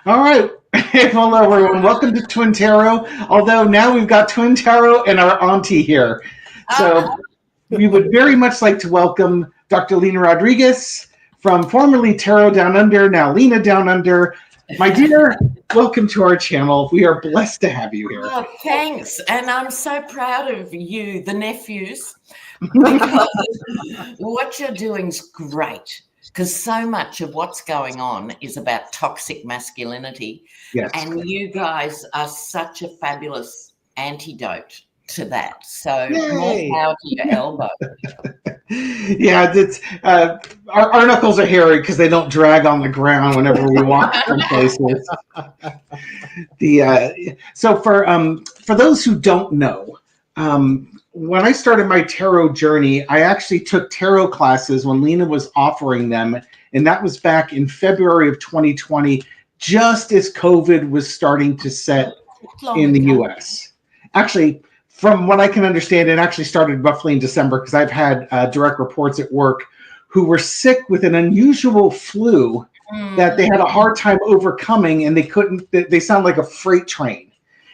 All right. Hello, everyone. Welcome to Twin Tarot. Although now we've got Twin Tarot and our auntie here. So we would very much like to welcome Dr. Lena Rodriguez from formerly Tarot Down Under, now Lena Down Under. My dear, welcome to our channel. We are blessed to have you here. Oh, thanks. And I'm so proud of you, the nephews, because what you're doing is great. Because so much of what's going on is about toxic masculinity. Yes. And you guys are such a fabulous antidote to that. So Yay. more power to your elbow. Yeah, it's, our knuckles are hairy because they don't drag on the ground whenever we walk from places. So for those who don't know, when I started my tarot journey, I actually took tarot classes when Lena was offering them, and that was back in February of 2020, just as COVID was starting to set in the US. Actually, from what I can understand, it actually started roughly in December because I've had direct reports at work who were sick with an unusual flu that they had a hard time overcoming, and they sound like a freight train.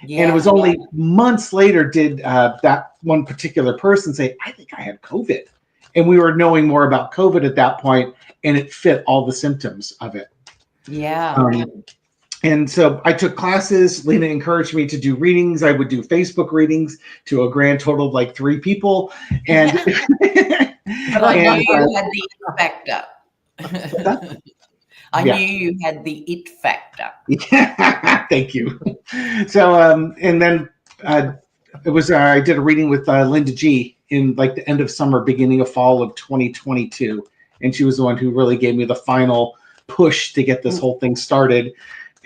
Yeah, and it was only months later did that one particular person say, I think I had COVID. And we were knowing more about COVID at that point, and it fit all the symptoms of it. Yeah. And so I took classes. Lena encouraged me to do readings. I would do Facebook readings to a grand total of like 3 people. And but I knew you had the it factor. I knew you had the it factor. Yeah, thank you. So, and then it was I did a reading with Linda G in like the end of summer, beginning of fall of 2022, and she was the one who really gave me the final push to get this whole thing started.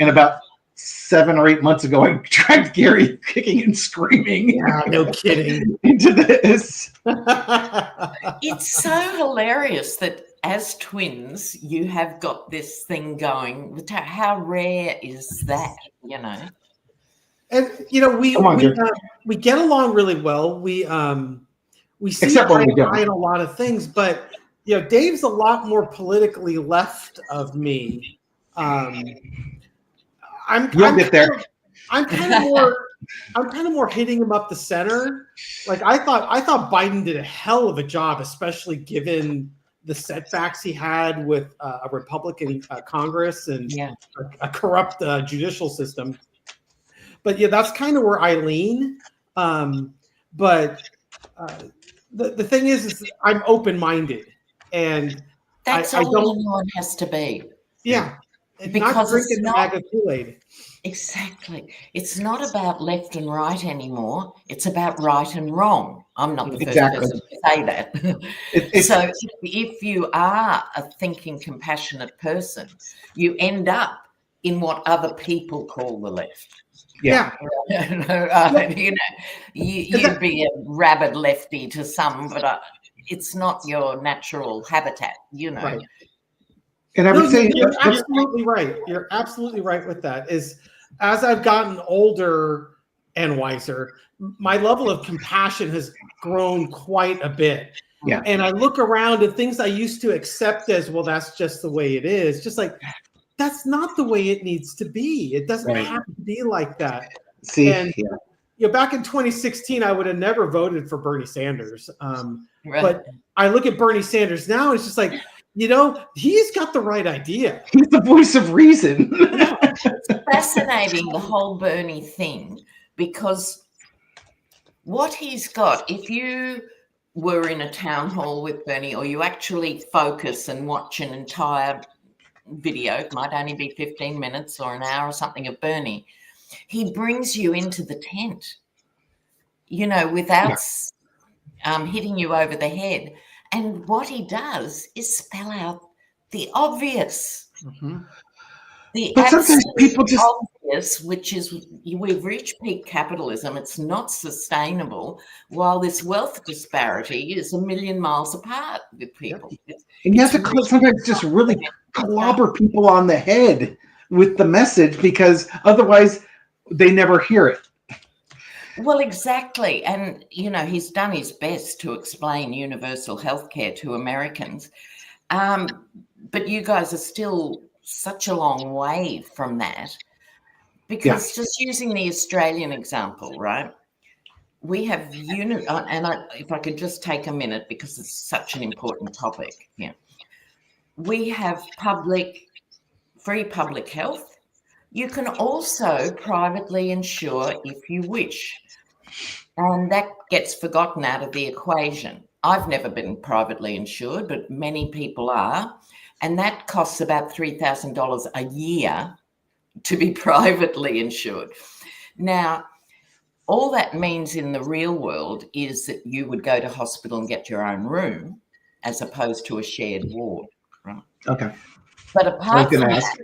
And about 7 or 8 months ago, I dragged Gary kicking and screaming. Yeah, no kidding. Into this. It's so hilarious that as twins, you have got this thing going. How rare is that, you know? And you know, we get along really well. We see Except when we don't. in a lot of things, but you know, Dave's a lot more politically left of me. I'm kind of more hitting him up the center. Like I thought Biden did a hell of a job, especially given the setbacks he had with a Republican Congress and a corrupt judicial system. But yeah, that's kind of where I lean. But the thing is I'm open-minded, and that's all anyone has to be. Yeah. Because not drinking the bag of Kool-Aid. Exactly. It's not about left and right anymore. It's about right and wrong. I'm not the first person to say that. So if you are a thinking, compassionate person, you end up in what other people call the left. Yeah. You know, you'd be a rabid lefty to some, but it's not your natural habitat, you know. Right. And I would say you're absolutely right. You're absolutely right with that. Is as I've gotten older and wiser, my level of compassion has grown quite a bit. Yeah. And I look around at things I used to accept as, well, that's just the way it is. Just like, that's not the way it needs to be. It doesn't have to be like that. See, and you know, back in 2016, I would have never voted for Bernie Sanders. But I look at Bernie Sanders now, it's just like, you know, he's got the right idea. He's the voice of reason. It's fascinating, the whole Bernie thing, because what he's got, if you were in a town hall with Bernie, or you actually focus and watch an entire video, it might only be 15 minutes or an hour or something of Bernie, he brings you into the tent, you know, without hitting you over the head. And what he does is spell out the obvious. The absolute obvious, which is we've reached peak capitalism. It's not sustainable, while this wealth disparity is a million miles apart with people. And you have to sometimes just really clobber people on the head with the message, because otherwise they never hear it. Well, exactly. And, you know, he's done his best to explain universal health care to Americans. But you guys are still such a long way from that. Because just using the Australian example, right? We have if I could just take a minute because it's such an important topic. Yeah. We have free public health. You can also privately insure if you wish. And that gets forgotten out of the equation. I've never been privately insured, but many people are. And that costs about $3,000 a year to be privately insured. Now, all that means in the real world is that you would go to hospital and get your own room as opposed to a shared ward, right? Okay. But apart from that,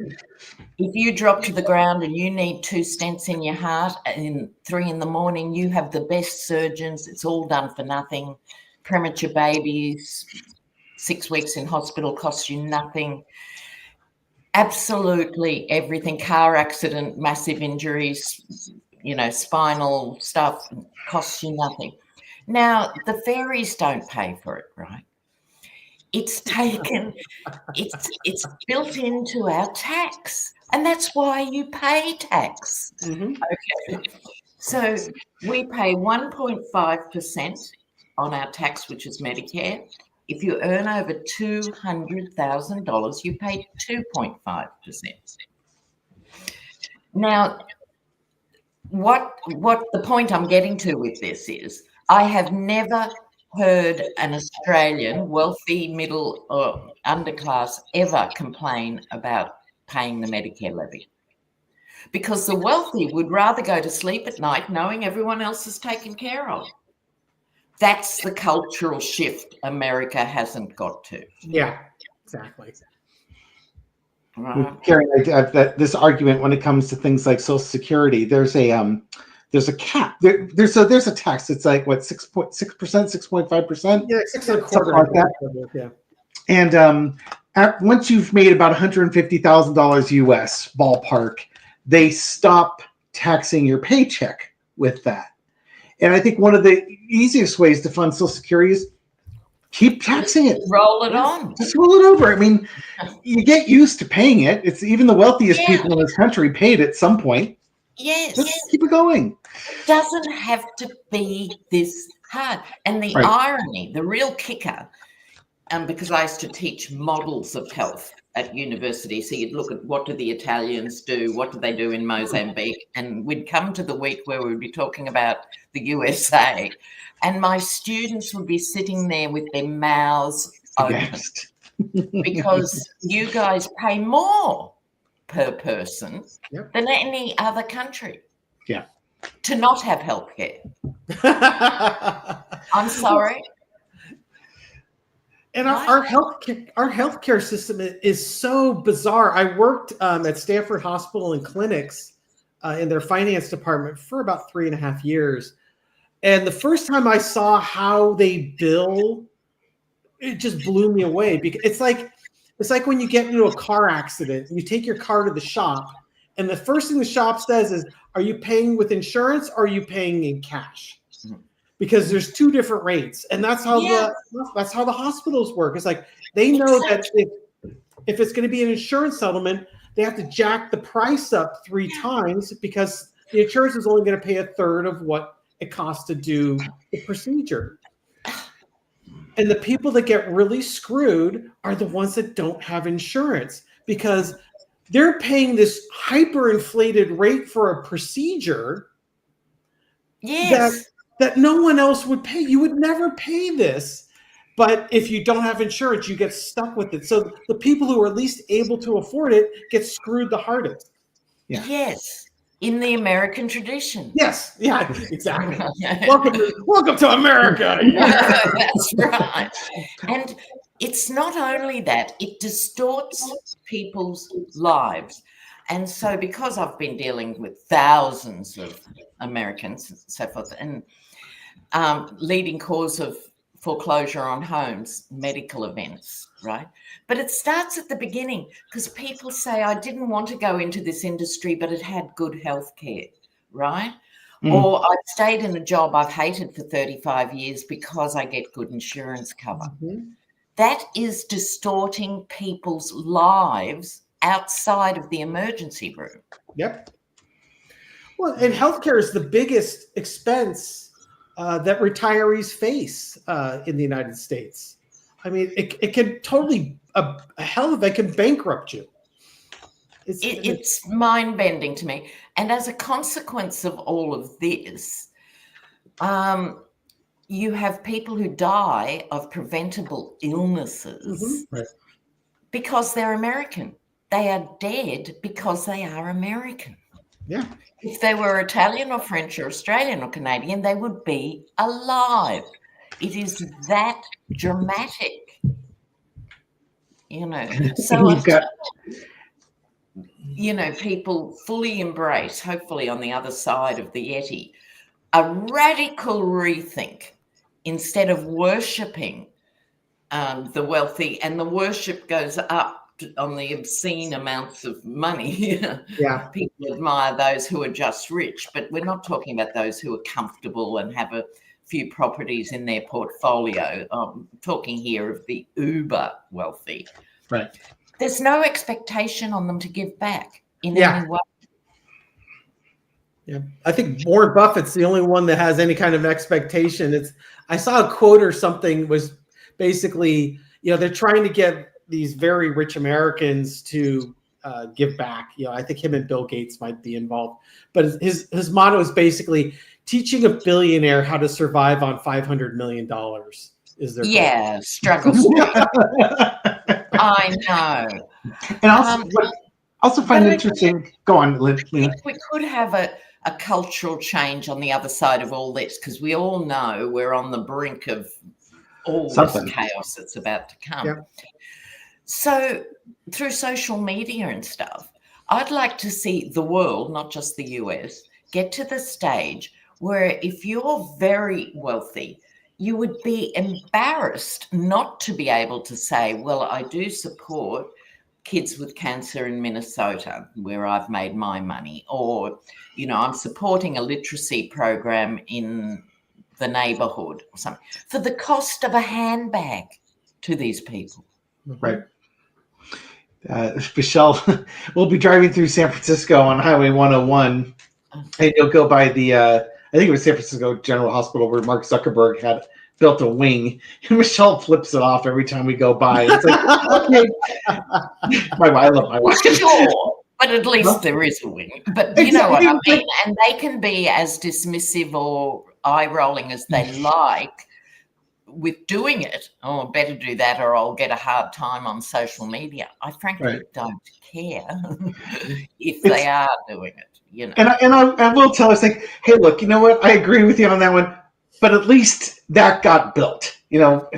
if you drop to the ground and you need 2 stents in your heart and 3 in the morning, you have the best surgeons. It's all done for nothing. Premature babies, 6 weeks in hospital costs you nothing. Absolutely everything. Car accident, massive injuries, spinal stuff costs you nothing. Now, the fairies don't pay for it, right? It's built into our tax, and that's why you pay tax. Mm-hmm. Okay. So we pay 1.5% on our tax, which is Medicare. If you earn over $200,000, you pay 2.5%. Now, what the point I'm getting to with this is, I have never heard an Australian, wealthy, middle or underclass, ever complain about paying the Medicare levy. Because the wealthy would rather go to sleep at night knowing everyone else is taken care of. That's the cultural shift America hasn't got to. Yeah, exactly. Right. Karen, this argument when it comes to things like Social Security, there's a cap. There's a tax. It's like what 6.6%, 6.5%. Yeah, 6.25%. Like that. Yeah. And once you've made about $150,000 US ballpark, they stop taxing your paycheck with that. And I think one of the easiest ways to fund Social Security is keep taxing it. Roll it on. Just roll it over. I mean, you get used to paying it. It's even the wealthiest people in this country paid at some point. Yes. Just keep it going. It doesn't have to be this hard. And the irony, the real kicker, because I used to teach models of health at university. So you'd look at what do the Italians do? What do they do in Mozambique? And we'd come to the week where we'd be talking about the USA. And my students would be sitting there with their mouths open because you guys pay more per person than any other country. Yeah. To not have healthcare. I'm sorry. And our healthcare system is so bizarre. I worked at Stanford Hospital and Clinics in their finance department for about 3.5 years. And the first time I saw how they bill, it just blew me away. Because it's like when you get into a car accident, you take your car to the shop, and the first thing the shop says is, "Are you paying with insurance or are you paying in cash?" Because there's 2 different rates, and that's how the hospitals work. It's like they know that if it's going to be an insurance settlement, they have to jack the price up 3 times because the insurance is only going to pay 1/3 of what it costs to do the procedure. And the people that get really screwed are the ones that don't have insurance because they're paying this hyperinflated rate for a procedure that no one else would pay. You would never pay this. But if you don't have insurance, you get stuck with it. So the people who are least able to afford it get screwed the hardest. Yeah. Yes. In the American tradition. Yes. Yeah, exactly. Welcome to America. That's right. And it's not only that, it distorts people's lives. And so because I've been dealing with thousands of Americans and so forth, and leading cause of foreclosure on homes, medical events, right? But it starts at the beginning because people say, I didn't want to go into this industry, but it had good health care, right? Or I've stayed in a job I've hated for 35 years because I get good insurance cover. That is distorting people's lives outside of the emergency room. Yep. Well, and healthcare is the biggest expense that retirees face in the United States. I mean, it can totally, a hell of it can bankrupt you. It's mind-bending to me. And as a consequence of all of this, you have people who die of preventable illnesses because they're American. They are dead because they are American. Yeah. If they were Italian or French or Australian or Canadian, they would be alive. It is that dramatic, you know. So You've got, you know, people fully embrace, hopefully on the other side of the Yeti, a radical rethink instead of worshipping the wealthy, and the worship goes up on the obscene amounts of money. Yeah. People admire those who are just rich, but we're not talking about those who are comfortable and have a few properties in their portfolio. I'm talking here of the uber wealthy. right. There's no expectation on them to give back in any way. Yeah, I think Warren Buffett's the only one that has any kind of expectation. I saw a quote or something was basically, you know, they're trying to get these very rich Americans to give back. You know, I think him and Bill Gates might be involved, but his motto is basically teaching a billionaire how to survive on $500 million. Is there? Yeah, struggle story. I know. And also find it interesting. Go on, Lena. We could have a cultural change on the other side of all this, because we all know we're on the brink of all this chaos that's about to come. Yeah. So through social media and stuff, I'd like to see the world, not just the US, get to the stage where if you're very wealthy, you would be embarrassed not to be able to say, well, I do support kids with cancer in Minnesota, where I've made my money, or, you know, I'm supporting a literacy program in the neighborhood or something, for the cost of a handbag to these people. Right. Michelle, we'll be driving through San Francisco on Highway 101, and you'll go by the, I think it was San Francisco General Hospital, where Mark Zuckerberg had built a wing, and Michelle flips it off every time we go by. It's like, okay. I love my wife. Sure, but at least there is a wing. But you know what I mean? And they can be as dismissive or eye-rolling as they like with doing it. Oh, better do that or I'll get a hard time on social media. I frankly don't care if they are doing it, you know. And I will tell us, like, hey, look, you know what? I agree with you on that one, but at least that got built. You know,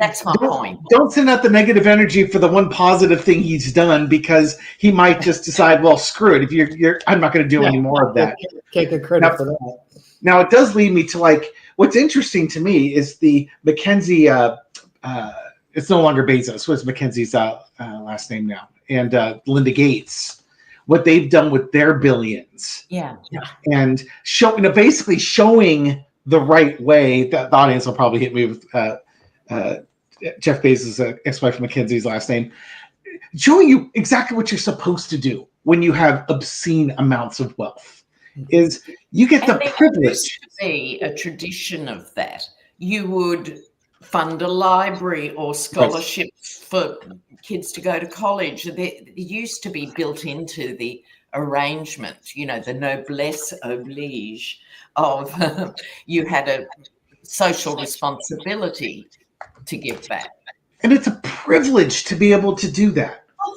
that's my point. Don't send out the negative energy for the one positive thing he's done, because he might just decide, well, screw it. If I'm not going to do any more of that. Take the credit for that. Now, it does lead me to, like, what's interesting to me is the Mackenzie. It's no longer Bezos. What's Mackenzie's last name now? And Linda Gates. What they've done with their billions. Yeah. And basically showing the right way. That the audience will probably hit me with Jeff Bezos' ex-wife Mackenzie's last name, showing you exactly what you're supposed to do when you have obscene amounts of wealth. Is you get the privilege. There used to be a tradition of that. You would fund a library or scholarships for kids to go to college. It used to be built into the arrangement, you know, the noblesse oblige of you had a social responsibility to give back. And it's a privilege to be able to do that.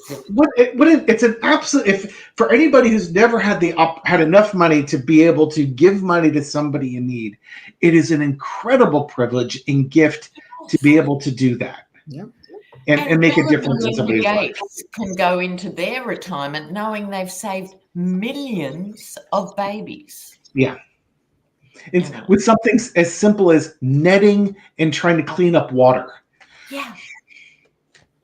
It's an absolute, if for anybody who's never had enough money to be able to give money to somebody in need, it is an incredible privilege and gift to be able to do that. Yeah. And make a difference in somebody's life. Can go into their retirement knowing they've saved millions of babies. Yeah. It's with something as simple as netting and trying to clean up water. Yeah.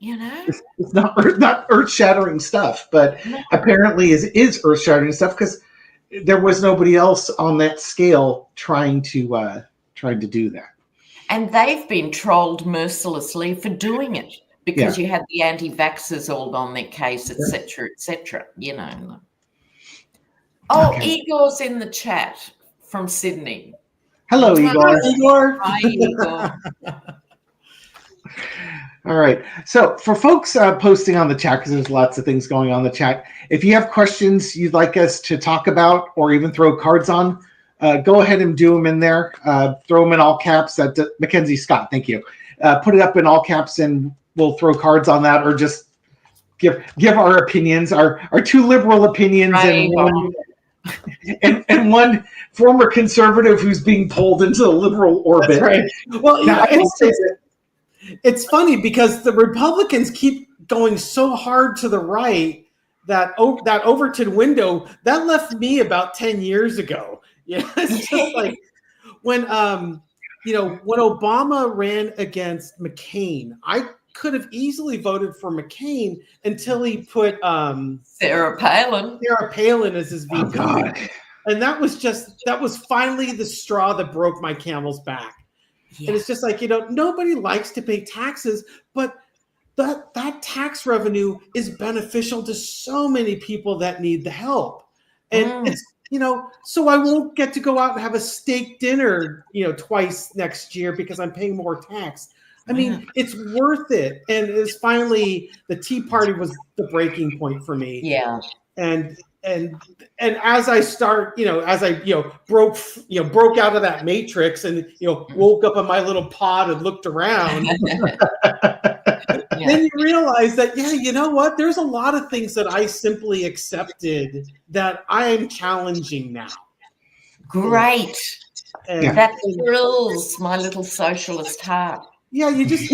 You know, it's not earth-shattering stuff, but apparently is earth-shattering stuff, because there was nobody else on that scale trying to do that. And they've been trolled mercilessly for doing it, because you had the anti-vaxxers all on their case, etc., you know. Oh, Okay. Igor's in the chat from Sydney. Hello, Igor. Igor. Hi, Igor. All right. So for folks posting on the chat, because there's lots of things going on in the chat, if you have questions you'd like us to talk about or even throw cards on, go ahead and do them in there. Throw them in all caps. Mackenzie Scott, thank you. Put it up in all caps and we'll throw cards on that, or just give our opinions, our two liberal opinions, Right. and one former conservative who's being pulled into the liberal orbit. That's right. Well, Now, it's funny because the Republicans keep going so hard to the right that that Overton window that left me about 10 years ago. Yeah, it's just like when when Obama ran against McCain, I could have easily voted for McCain until he put Sarah Palin as his VP. Oh, God. And that was finally the straw that broke my camel's back. Yeah. And it's just like, nobody likes to pay taxes, but that tax revenue is beneficial to so many people that need the help. And it's, so I won't get to go out and have a steak dinner, twice next year because I'm paying more tax. I mean, it's worth it. And it's finally, the Tea Party was the breaking point for me. Yeah. And as I start, as I, broke out of that matrix and, woke up in my little pod and looked around, then you realize that, you know what? There's a lot of things that I simply accepted that I am challenging now. Great. And that thrills my little socialist heart. Yeah, you just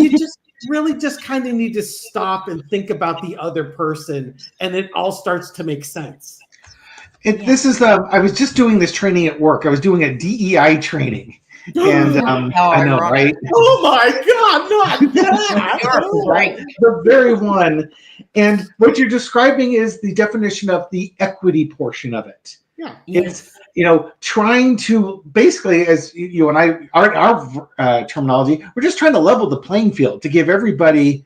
really just kind of need to stop and think about the other person, and it all starts to make sense. This is I was just doing this training at work. I was doing a DEI training, and I know, right? Oh my God, not that! The very one. And what you're describing is the definition of the equity portion of it. Yeah, it's trying to basically, as you and I, our terminology, we're just trying to level the playing field to give everybody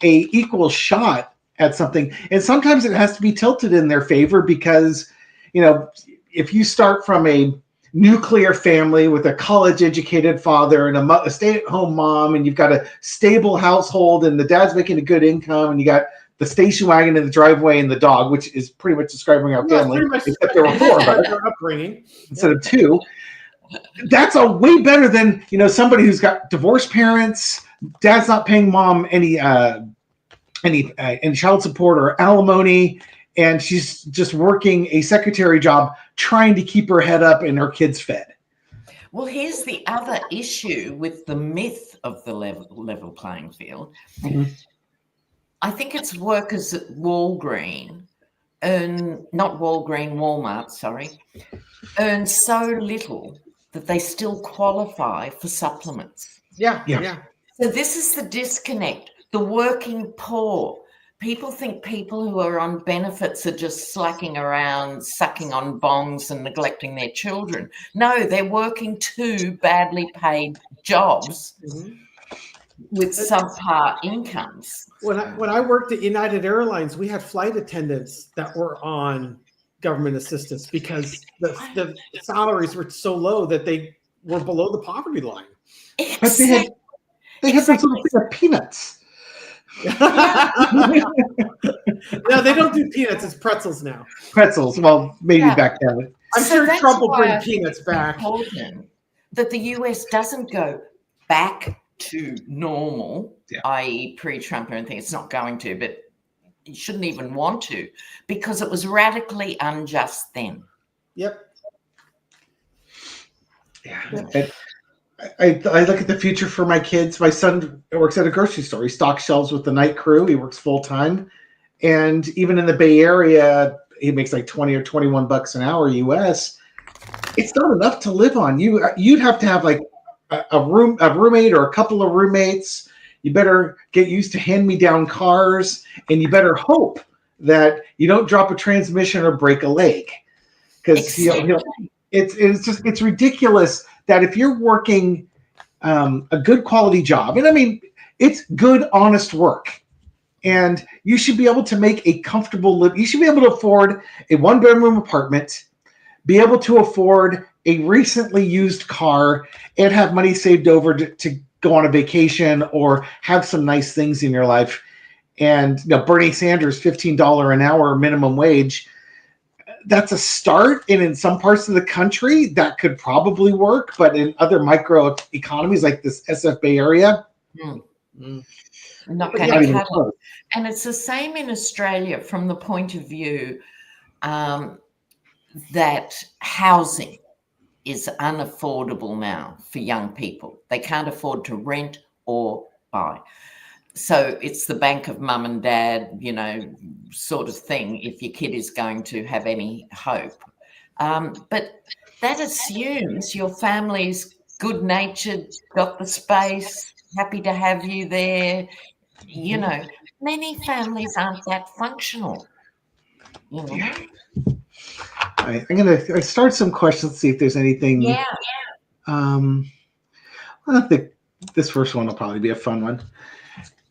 a equal shot at something. And sometimes it has to be tilted in their favor because, if you start from a nuclear family with a college-educated father and a stay-at-home mom, and you've got a stable household, and the dad's making a good income, and you got the station wagon in the driveway and the dog, which is pretty much describing our family, except there were 4 of us upbringing instead of 2. That's a way better than somebody who's got divorced parents, dad's not paying mom any child support or alimony, and she's just working a secretary job trying to keep her head up and her kids fed. Well, here's the other issue with the myth of the level playing field. Mm-hmm. I think it's workers at Walmart, earn so little that they still qualify for supplements. Yeah. So this is the disconnect. The working poor. People think people who are on benefits are just slacking around, sucking on bongs and neglecting their children. No, they're working 2 badly paid jobs with subpar incomes. When I worked at United Airlines, we had flight attendants that were on government assistance because the salaries were so low that they were below the poverty line. But they had some sort of peanuts. No, they don't do peanuts. It's pretzels now. Pretzels. Well, maybe back then. I'm sure Trump will bring peanuts back. That the US doesn't go back to normal, i.e. pre-Trump or anything. It's not going to, but it shouldn't even want to, because it was radically unjust then. Yep. Yeah. I look at the future for my kids. My son works at a grocery store. He stocks shelves with the night crew. He works full time. And even in the Bay Area, he makes like 20 or 21 bucks an hour US. It's not enough to live on. You'd have to have like a roommate or a couple of roommates. You better get used to hand-me-down cars, and you better hope that you don't drop a transmission or break a leg. Because it's ridiculous that if you're working a good quality job, and I mean, it's good, honest work. And you should be able to make a comfortable live. You should be able to afford a 1-bedroom apartment, be able to afford a recently used car, and have money saved over to go on a vacation or have some nice things in your life. And Bernie Sanders, $15 an hour minimum wage, that's a start. And in some parts of the country, that could probably work. But in other micro economies like this SF Bay area, not going to cut it. And it's the same in Australia from the point of view that housing is unaffordable now for young people. They can't afford to rent or buy. So it's the bank of mum and dad, sort of thing if your kid is going to have any hope. But that assumes your family's good-natured, got the space, happy to have you there. Many families aren't that functional. I'm going to start some questions, see if there's anything. Yeah. I think this first one will probably be a fun one.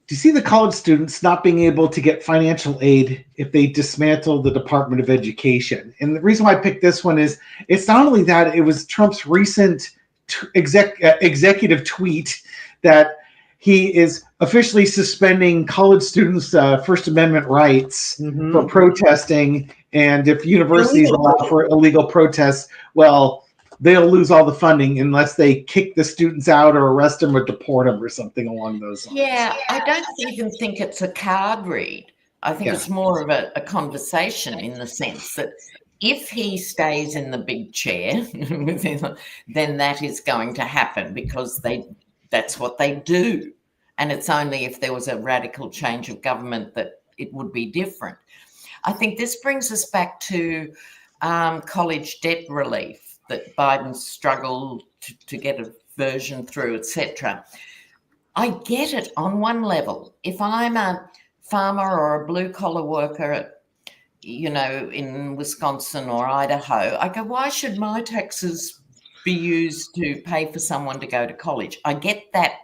Do you see the college students not being able to get financial aid if they dismantle the Department of Education? And the reason why I picked this one is it's not only that, it was Trump's recent executive tweet that he is officially suspending college students' First Amendment rights for protesting. And if universities allow for illegal protests, well, they'll lose all the funding unless they kick the students out or arrest them or deport them or something along those lines. Yeah, I don't even think it's a card read. I think it's more of a conversation in the sense that if he stays in the big chair, then that is going to happen because that's what they do. And it's only if there was a radical change of government that it would be different. I think this brings us back to college debt relief that Biden struggled to get a version through, etc. I get it on one level. If I'm a farmer or a blue-collar worker in Wisconsin or Idaho, I go, why should my taxes be used to pay for someone to go to college? I get that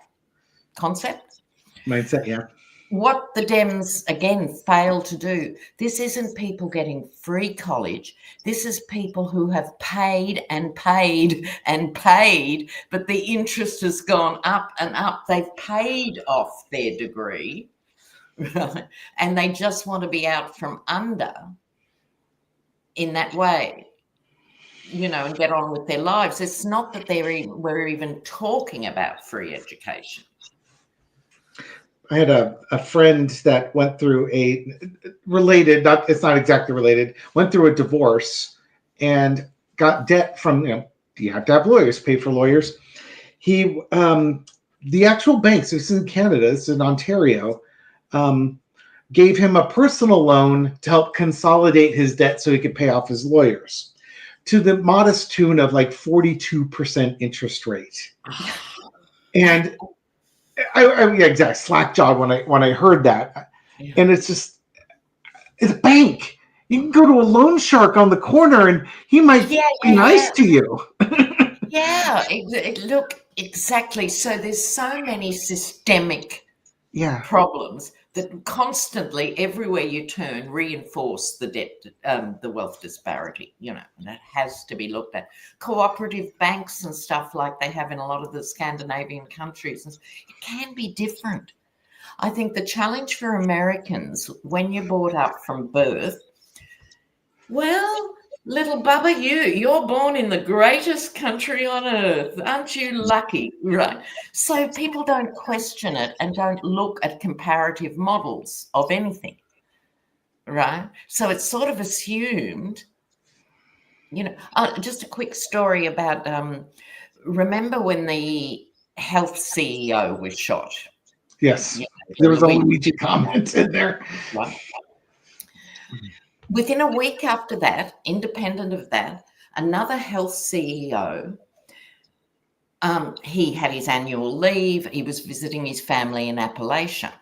concept. Mindset, yeah. What the Dems, again, fail to do, this isn't people getting free college. This is people who have paid and paid and paid, but the interest has gone up and up. They've paid off their degree, right? And they just want to be out from under in that way, and get on with their lives. It's not that we're even talking about free education. I had a friend that went through it's not exactly related, went through a divorce and got debt from, you have to have lawyers, pay for lawyers. He, the actual banks, this is in Canada, this is in Ontario, gave him a personal loan to help consolidate his debt so he could pay off his lawyers to the modest tune of like 42% interest rate. And exactly. Slack jawed when I heard that, and it's a bank. You can go to a loan shark on the corner, and he might be nice to you. Look, exactly. So there's so many systemic problems that constantly, everywhere you turn, reinforce the debt, the wealth disparity. And that has to be looked at. Cooperative banks and stuff like they have in a lot of the Scandinavian countries, it can be different. I think the challenge for Americans when you're brought up from birth, well, little bubba, you're born in the greatest country on earth. Aren't you lucky? Right. So people don't question it and don't look at comparative models of anything. Right. So it's sort of assumed, just a quick story about, remember when the health CEO was shot? Yes. There was a Luigi comment in there. Right. Within a week after that, independent of that, another health CEO, he had his annual leave. He was visiting his family in Appalachia.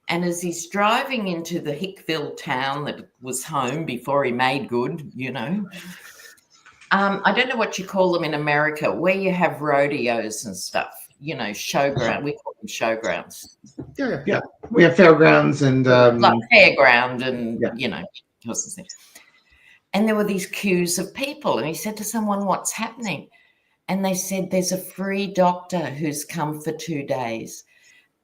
And as he's driving into the Hickville town that was home before he made good, I don't know what you call them in America, where you have rodeos and stuff. showground. We call them showgrounds. Yeah. We have fairgrounds and like fairground and yeah. And there were these queues of people, and he said to someone, "What's happening?" And they said, "There's a free doctor who's come for 2 days,"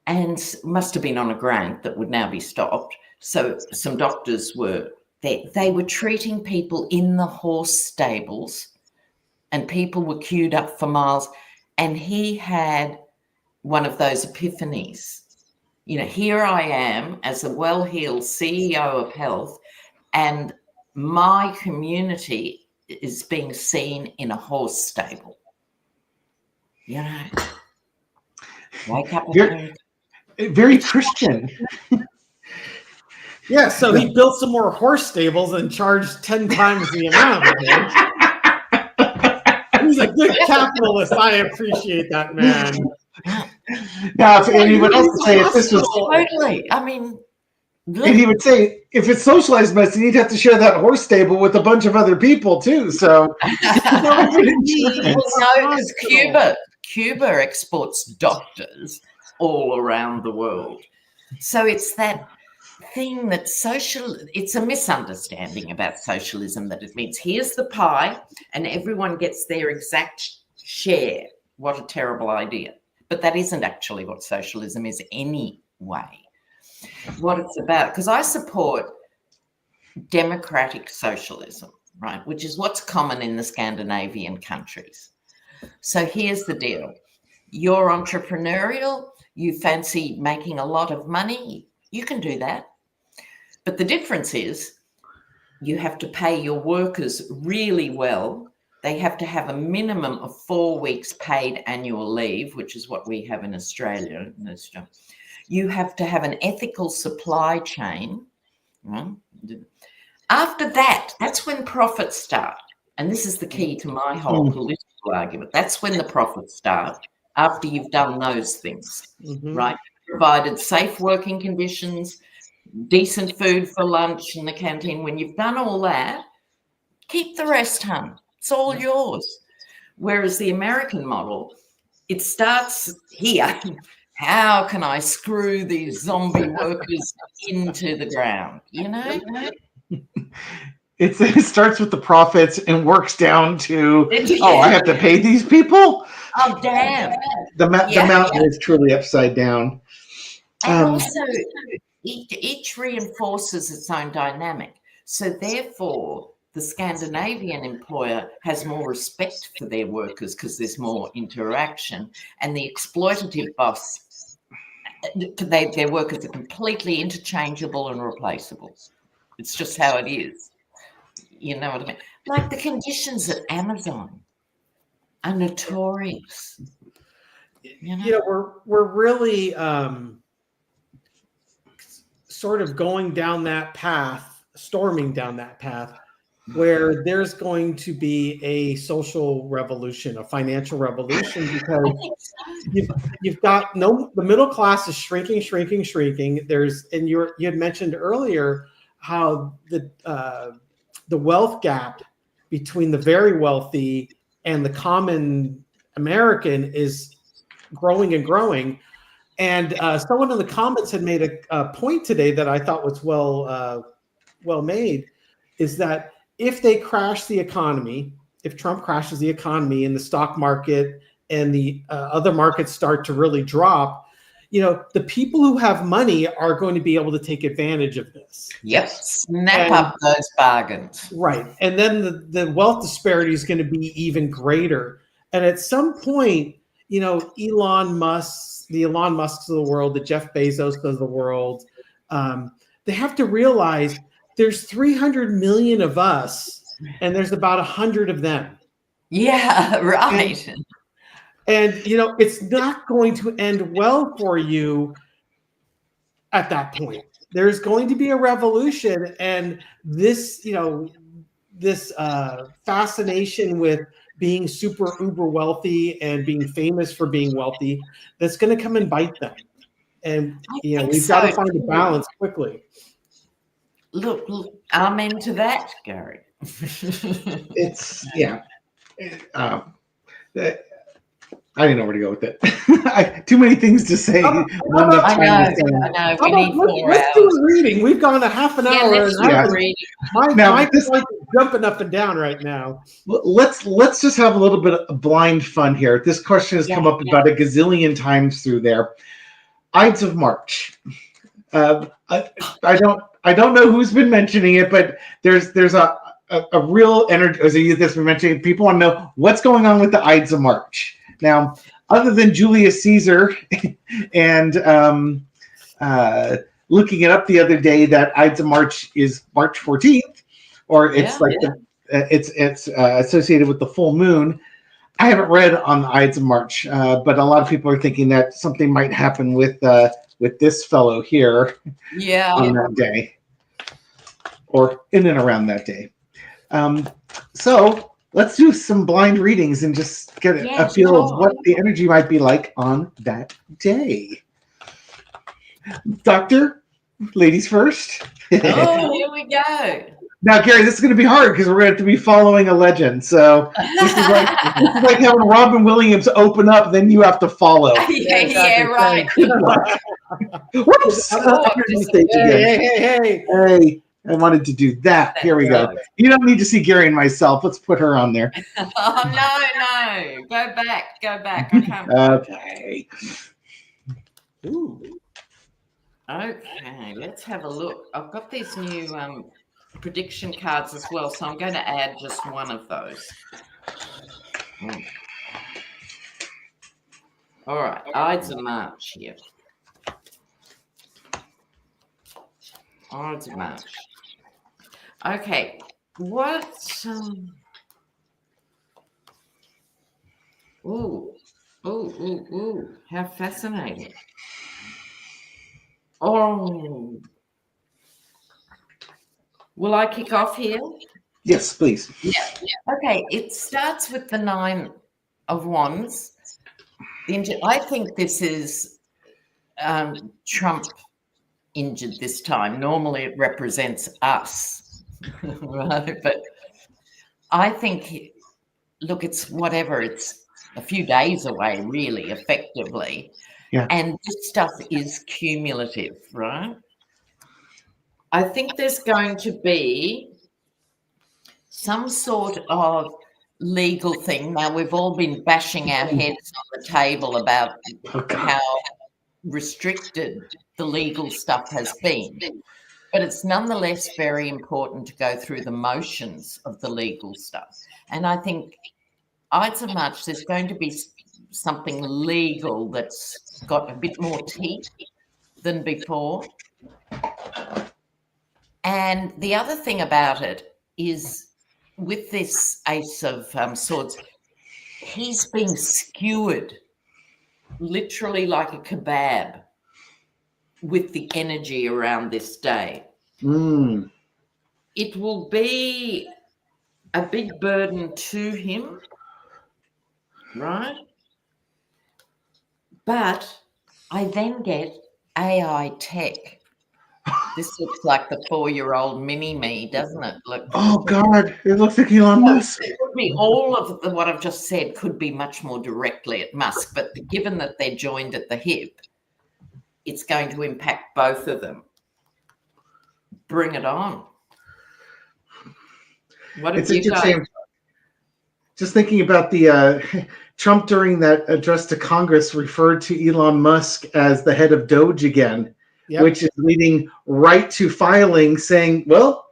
and must have been on a grant that would now be stopped. So some doctors were there. They were treating people in the horse stables, and people were queued up for miles. And he had one of those epiphanies. Here I am as a well-heeled CEO of health, and my community is being seen in a horse stable. Wake up. Very Christian. Yeah, so he built some more horse stables and charged 10 times the amount. He's a good capitalist. I appreciate that, man. Now, if anyone else would say if this was totally, I mean, and he would say if it's socialized medicine, you'd have to share that horse stable with a bunch of other people too. So, because Cuba exports doctors all around the world. So it's that thing that it's a misunderstanding about socialism, that it means here's the pie and everyone gets their exact share. What a terrible idea. But that isn't actually what socialism is anyway. What it's about, because I support democratic socialism, right, which is what's common in the Scandinavian countries. So here's the deal. You're entrepreneurial, you fancy making a lot of money, you can do that. But the difference is you have to pay your workers really well. They have to have a minimum of 4 weeks paid annual leave, which is what we have in Australia. You have to have an ethical supply chain. After that, that's when profits start. And this is the key to my whole political argument. That's when the profits start, after you've done those things, right? Provided safe working conditions, decent food for lunch in the canteen. When you've done all that, keep the rest, hun. It's all yours. Whereas the American model, it starts here. How can I screw these zombie workers into the ground? It starts with the profits and works down to, I have to pay these people? Oh, damn. The mountain is truly upside down. And also, each reinforces its own dynamic. So therefore, the Scandinavian employer has more respect for their workers because there's more interaction. And the exploitative boss, their workers are completely interchangeable and replaceable. It's just how it is. You know what I mean? Like the conditions at Amazon are notorious. We're really sort of going down that path, storming down that path, where there's going to be a social revolution, a financial revolution, because you've got the middle class is shrinking. You had mentioned earlier how the wealth gap between the very wealthy and the common American is growing and growing. And someone in the comments had made a point today that I thought was well made, is that if they crash the economy, if Trump crashes the economy and the stock market and the other markets start to really drop, the people who have money are going to be able to take advantage of this. Yep, snap up those bargains. Right. And then the wealth disparity is going to be even greater. And at some point, Elon Musk, the Elon Musks of the world, the Jeff Bezos of the world, they have to realize there's 300 million of us and there's about 100 of them. Yeah, right. And it's not going to end well for you at that point. There's going to be a revolution, and this fascination with being super uber wealthy and being famous for being wealthy, that's going to come and bite them. And we've got to find a balance quickly. Look, amen to that, Gary. I didn't know where to go with it. Too many things to say. I know. We need 4 let's hours. do a reading. We've gone a half an hour. Let's do a reading. My point is jumping up and down right now. Let's just have a little bit of blind fun here. This question has come up about a gazillion times through there. Ides of March. I don't know who's been mentioning it, but there's a real energy as a youth that's been mentioning. People want to know what's going on with the Ides of March. Now, other than Julius Caesar and looking it up the other day, that Ides of March is March 14th, or it's it's associated with the full moon. I haven't read on the Ides of March, but a lot of people are thinking that something might happen with this fellow here on that day, or in and around that day. So let's do some blind readings and just get a feel of what the energy might be like on that day. Doctor, ladies first. Oh, here we go. Now, Gary, this is going to be hard because we're going to have to be following a legend. So this is like having Robin Williams open up, then you have to follow. Yeah, right. Whoops! Hey. I wanted to do that. Here we go. You don't need to see Gary and myself. Let's put her on there. Oh, no. Go back. I can't. Okay. Ooh. Okay, let's have a look. I've got these new prediction cards as well, so I'm going to add just one of those. All right, Ides of March here. Ides of March. Okay, what? Ooh, how fascinating. Oh. Will I kick off here? Yes, please. Yeah. Okay, it starts with the 9 of Wands. I think this is Trump injured this time. Normally it represents us, right? But I think, look, it's whatever. It's a few days away, really, effectively. Yeah. And this stuff is cumulative, right? I think there's going to be some sort of legal thing. Now, we've all been bashing our heads on the table about how restricted the legal stuff has been. But it's nonetheless very important to go through the motions of the legal stuff. And I think Ides of March, there's going to be something legal that's got a bit more teeth than before. And the other thing about it is with this Ace of Swords, he's being skewered literally like a kebab with the energy around this day. It will be a big burden to him, right? But I then get AI tech. This looks like the 4-year-old mini-me, doesn't it? Look. Oh, God. It looks like Elon Musk. It could be all of what I've just said could be much more directly at Musk, but given that they're joined at the hip, it's going to impact both of them. Bring it on. What have you got? Just thinking about the Trump during that address to Congress referred to Elon Musk as the head of Doge again, which is leading right to filing saying, well,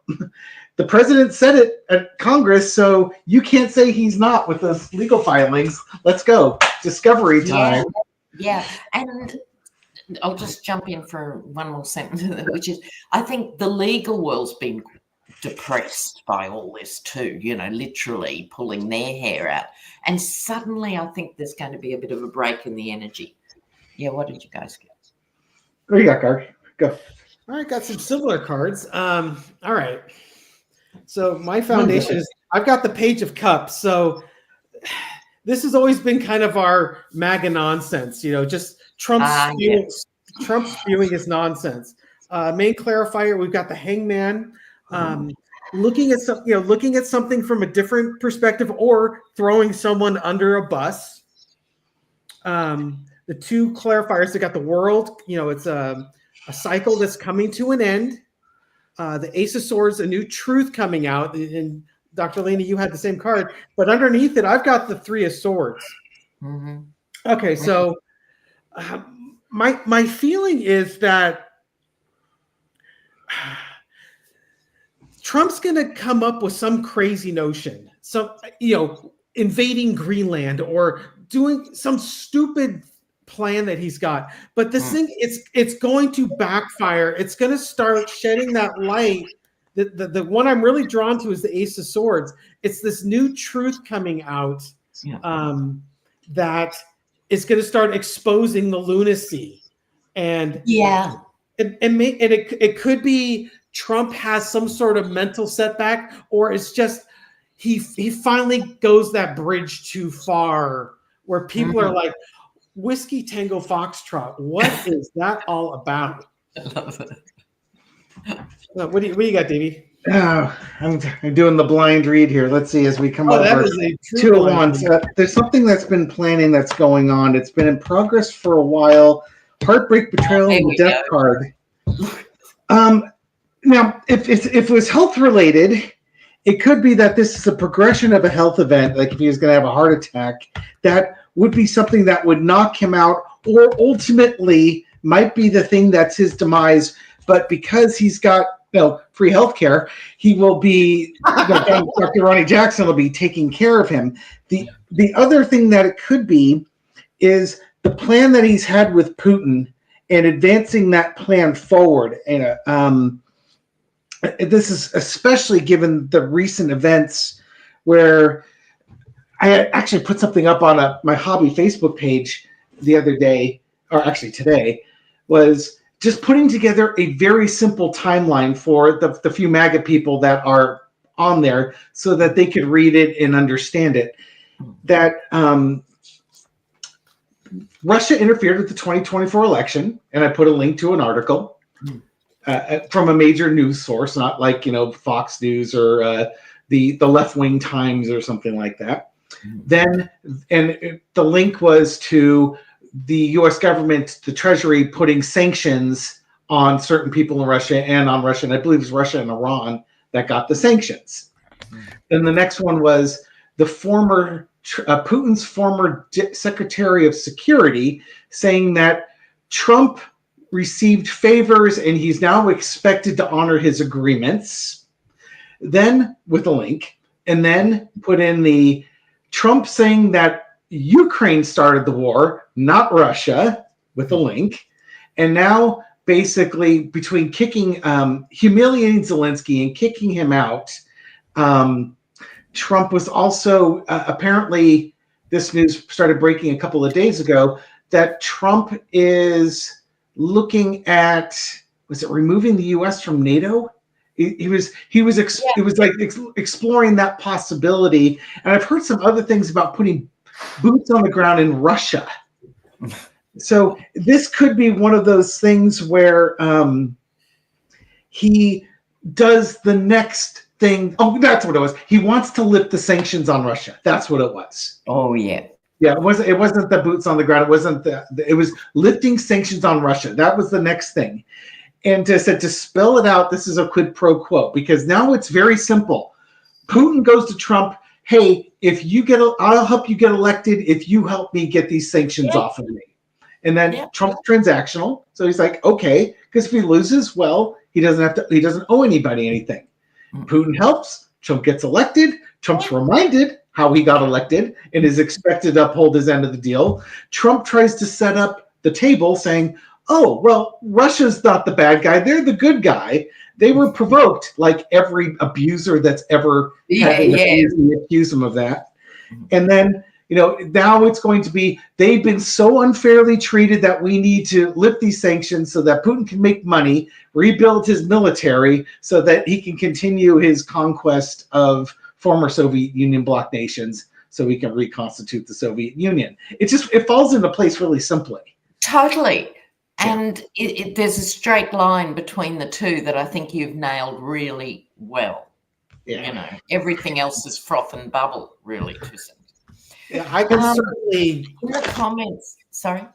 the president said it at Congress, so you can't say he's not with those legal filings. Let's go. Discovery time. Yeah. And I'll just jump in for one more sentence, which is I think the legal world's been depressed by all this too, literally pulling their hair out. And suddenly I think there's going to be a bit of a break in the energy. Yeah, what did you guys get? What do you got, Gar? Go. All right, got some similar cards. All right. So my foundation is I've got the Page of Cups. So this has always been kind of our MAGA nonsense, just Trump spewing his nonsense. Main clarifier, we've got the Hangman. Looking at something from a different perspective or throwing someone under a bus. the two clarifiers. They got the world. It's a cycle that's coming to an end. The Ace of Swords, a new truth coming out. And Dr. Lena, you had the same card, but underneath it, I've got the Three of Swords. Mm-hmm. Okay, so my feeling is that Trump's going to come up with some crazy notion, invading Greenland or doing some stupid plan that he's got. But this thing, it's going to backfire. It's going to start shedding that light. The one I'm really drawn to is the Ace of Swords. It's this new truth coming out that is going to start exposing the lunacy. And it could be Trump has some sort of mental setback, or it's just he finally goes that bridge too far where people are like, Whiskey Tango Foxtrot, what is that all about? I love it. What do you got, Davey? I'm doing the blind read here. Let's see as we come over. That is a Two of Wands. There's something that's been planning that's going on. It's been in progress for a while. Heartbreak, betrayal, and death card. Now, if it was health related, it could be that this is a progression of a health event. Like if he was going to have a heart attack, that would be something that would knock him out, or ultimately might be the thing that's his demise. But because he's got free healthcare, he will be Dr. Ronnie Jackson will be taking care of him. The other thing that it could be is the plan that he's had with Putin and advancing that plan forward. And this is especially given the recent events where I actually put something up on my hobby Facebook page the other day, or actually today, was just putting together a very simple timeline for the few MAGA people that are on there so that they could read it and understand it. That Russia interfered with the 2024 election, and I put a link to an article from a major news source, not like Fox News or the left-wing Times or something like that. Then, and the link was to the U.S. government, the Treasury, putting sanctions on certain people in Russia and on Russia, and I believe it was Russia and Iran that got the sanctions. Then the next one was the former Putin's former Secretary of Security saying that Trump received favors and he's now expected to honor his agreements. Then with a link, and then put in the Trump saying that Ukraine started the war, not Russia, with a link. And now basically between humiliating Zelensky and kicking him out, Trump was also apparently, this news started breaking a couple of days ago, that Trump is looking at, was it removing the U.S. from NATO? It was exploring that possibility. And I've heard some other things about putting boots on the ground in Russia. So this could be one of those things where he does the next thing. Oh, that's what it was. He wants to lift the sanctions on Russia. That's what it was. Oh, yeah. Yeah, it wasn't the boots on the ground. It wasn't it was lifting sanctions on Russia. That was the next thing. And to spell it out, this is a quid pro quo, because now it's very simple. Putin goes to Trump, hey, I'll help you get elected if you help me get these sanctions off of me. And then Trump's transactional. So he's like, okay, because if he loses, well, he doesn't owe anybody anything. Putin helps, Trump gets elected, Trump's reminded how he got elected and is expected to uphold his end of the deal. Trump tries to set up the table saying, oh, well, Russia's not the bad guy. They're the good guy. They were provoked, like every abuser that's ever accused them of that. And then, now it's going to be, they've been so unfairly treated that we need to lift these sanctions so that Putin can make money, rebuild his military so that he can continue his conquest of former Soviet Union bloc nations so we can reconstitute the Soviet Union. It falls into place really simply. Totally. And there's a straight line between the two that I think you've nailed really well. Yeah. Everything else is froth and bubble, really, to some. Yeah, I can certainly in the comments. Sorry.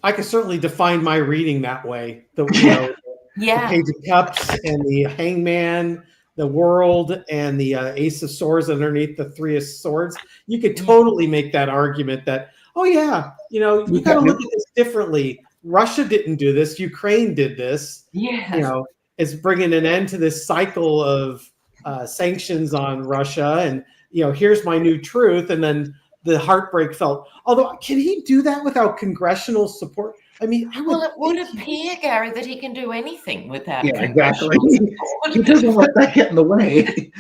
I could certainly define my reading that way. The Yeah. Page of Cups and the Hangman, the World, and the Ace of Swords underneath the Three of Swords. You could totally make that argument that, oh yeah, you got to look at this differently. Russia didn't do this. Ukraine did this. Yeah. It's bringing an end to this cycle of sanctions on Russia. And, here's my new truth. And then the heartbreak felt. Although, can he do that without congressional support? I mean, well, it would appear, Gary, that he can do anything without. Yeah, exactly. He doesn't let that get in the way.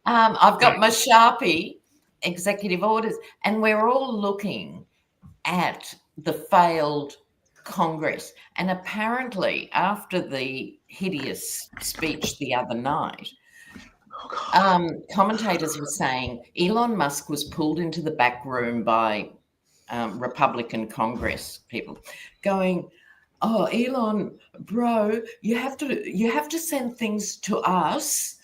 I've got my Sharpie executive orders, and we're all looking at the failed Congress. And apparently, after the hideous speech the other night, commentators were saying Elon Musk was pulled into the back room by Republican Congress people going, oh, Elon, bro, you have to send things to us.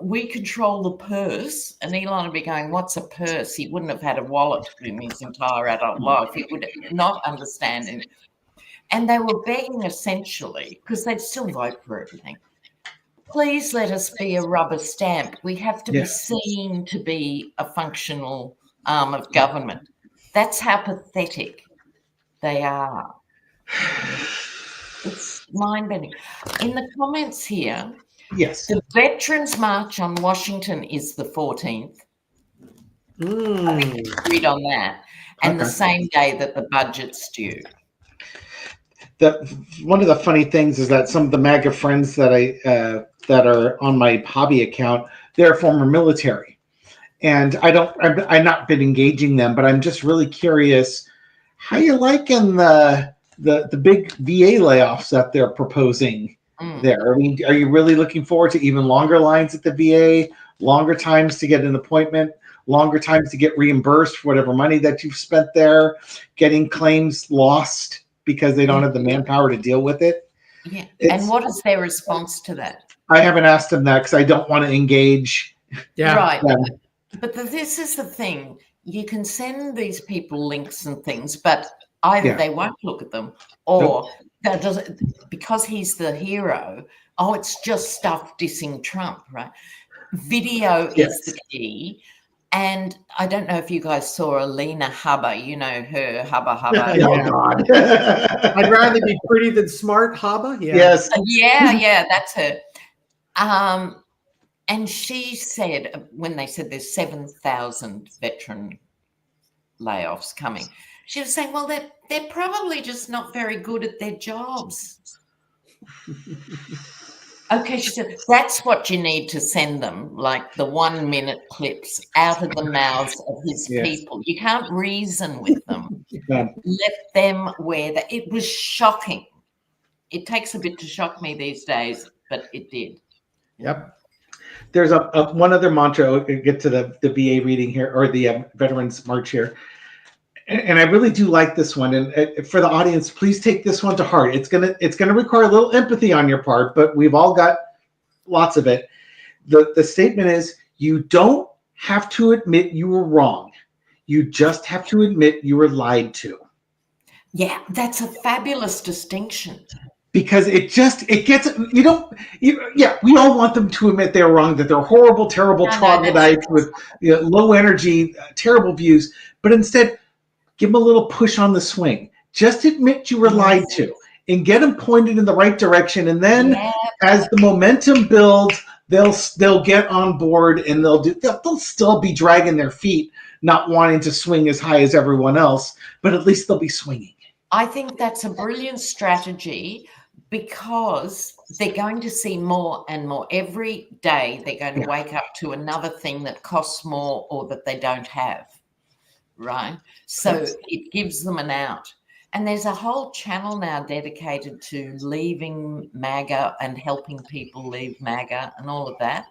We control the purse. And Elon would be going, what's a purse? He wouldn't have had a wallet in his entire adult life. He would not understand it. And they were begging essentially, because they'd still vote for everything, please let us be a rubber stamp. We have to be seen to be a functional arm of government. That's how pathetic they are. It's mind-bending. In the comments here, the Veterans March on Washington is the 14th. I think we agreed on that. And the same day that the budget's due. One of the funny things is that some of the MAGA friends that that are on my hobby account, they're former military. And I've not been engaging them, but I'm just really curious, how you liking the big VA layoffs that they're proposing there? I mean, are you really looking forward to even longer lines at the VA, longer times to get an appointment, longer times to get reimbursed for whatever money that you've spent there, getting claims lost because they don't have the manpower to deal with it? Yeah. And what is their response to that? I haven't asked them that because I don't want to engage. Yeah. Right. But this is the thing. You can send these people links and things, but either they won't look at them or that doesn't, because he's the hero. Oh, it's just stuff dissing Trump, right? Video is the key. And I don't know if you guys saw Lena Hubba, her Hubba. Oh, God. I'd rather be pretty than smart, Hubba. Yeah. Yes. Yeah, that's her. And she said, when they said there's 7,000 veteran layoffs coming, she was saying, well, they're probably just not very good at their jobs. Okay, she said, that's what you need to send them, like the 1-minute clips out of the mouths of his people. You can't reason with them. Let them wear that. It was shocking. It takes a bit to shock me these days, but it did. Yep. There's one other mantra. We'll get to the VA reading here, or the Veterans March here. And I really do like this one. And for the audience, please take this one to heart. It's gonna require a little empathy on your part, but we've all got lots of it. The statement is, you don't have to admit you were wrong. You just have to admit you were lied to. Yeah, that's a fabulous distinction. Because it gets, we all want them to admit they're wrong, that they're horrible, terrible troglodytes with low energy, terrible views. But instead, give them a little push on the swing. Just admit you were lied to and get them pointed in the right direction. And then as the momentum builds, they'll get on board and they'll still be dragging their feet, not wanting to swing as high as everyone else, but at least they'll be swinging. I think that's a brilliant strategy, because they're going to see more and more. Every day they're going to wake up to another thing that costs more or that they don't have, right? So it gives them an out. And there's a whole channel now dedicated to leaving MAGA and helping people leave MAGA and all of that.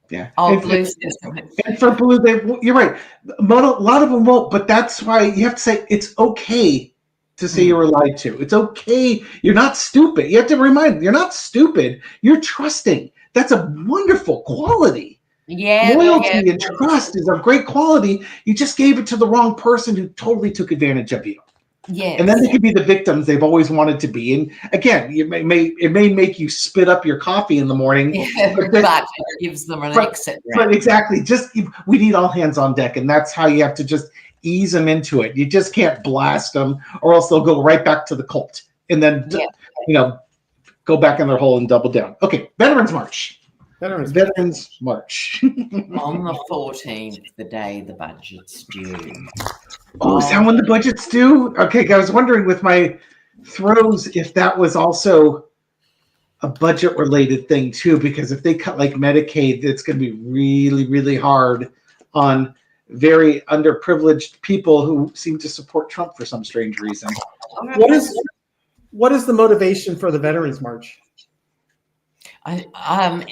Yeah. Oh, and for Blue, you're right. A lot of them won't, but that's why you have to say it's okay to say you were lied to. It's okay. You're not stupid. You have to remind them, you're not stupid. You're trusting. That's a wonderful quality. Loyalty and trust is of great quality. You just gave it to the wrong person who totally took advantage of you. Yes. And then they can be the victims they've always wanted to be. And again, it may make you spit up your coffee in the morning, but it gives them an exit. But exactly, we need all hands on deck, and that's how you have to just ease them into it. You just can't blast them, or else they'll go right back to the cult, and then go back in their hole and double down. Okay, Veterans March. Veterans March. On the 14th, the day the budget's due. Oh, is that when the budget's due? Okay, I was wondering with my throws if that was also a budget-related thing too, because if they cut like Medicaid, it's going to be really, really hard on very underprivileged people who seem to support Trump for some strange reason. What is the motivation for the Veterans March?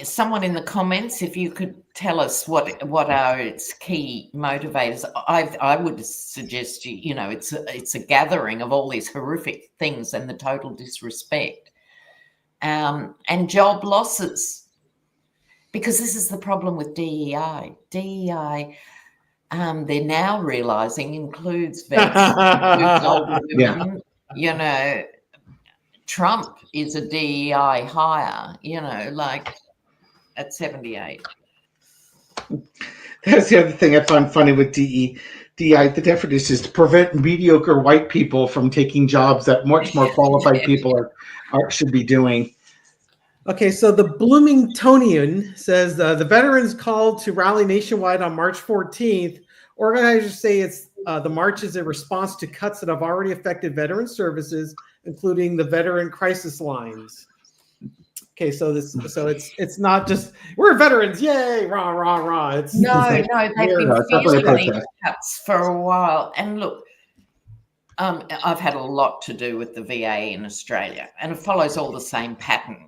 Someone in the comments, if you could tell us what are its key motivators. I would suggest it's a gathering of all these horrific things and the total disrespect, and job losses, because this is the problem with DEI. DEI, they're now realizing, includes vets, includes older women. Trump is a DEI hire, like at 78. That's the other thing I find funny with DEI. The definition is to prevent mediocre white people from taking jobs that much more qualified people should be doing. Okay, so the Bloomingtonian says the veterans called to rally nationwide on March 14th. Organizers say the march is a response to cuts that have already affected veteran services, including the veteran crisis lines. Okay, so it's not just we're veterans, yay, rah rah rah. They've been feeling these cuts for a while. And look, I've had a lot to do with the VA in Australia, and it follows all the same pattern.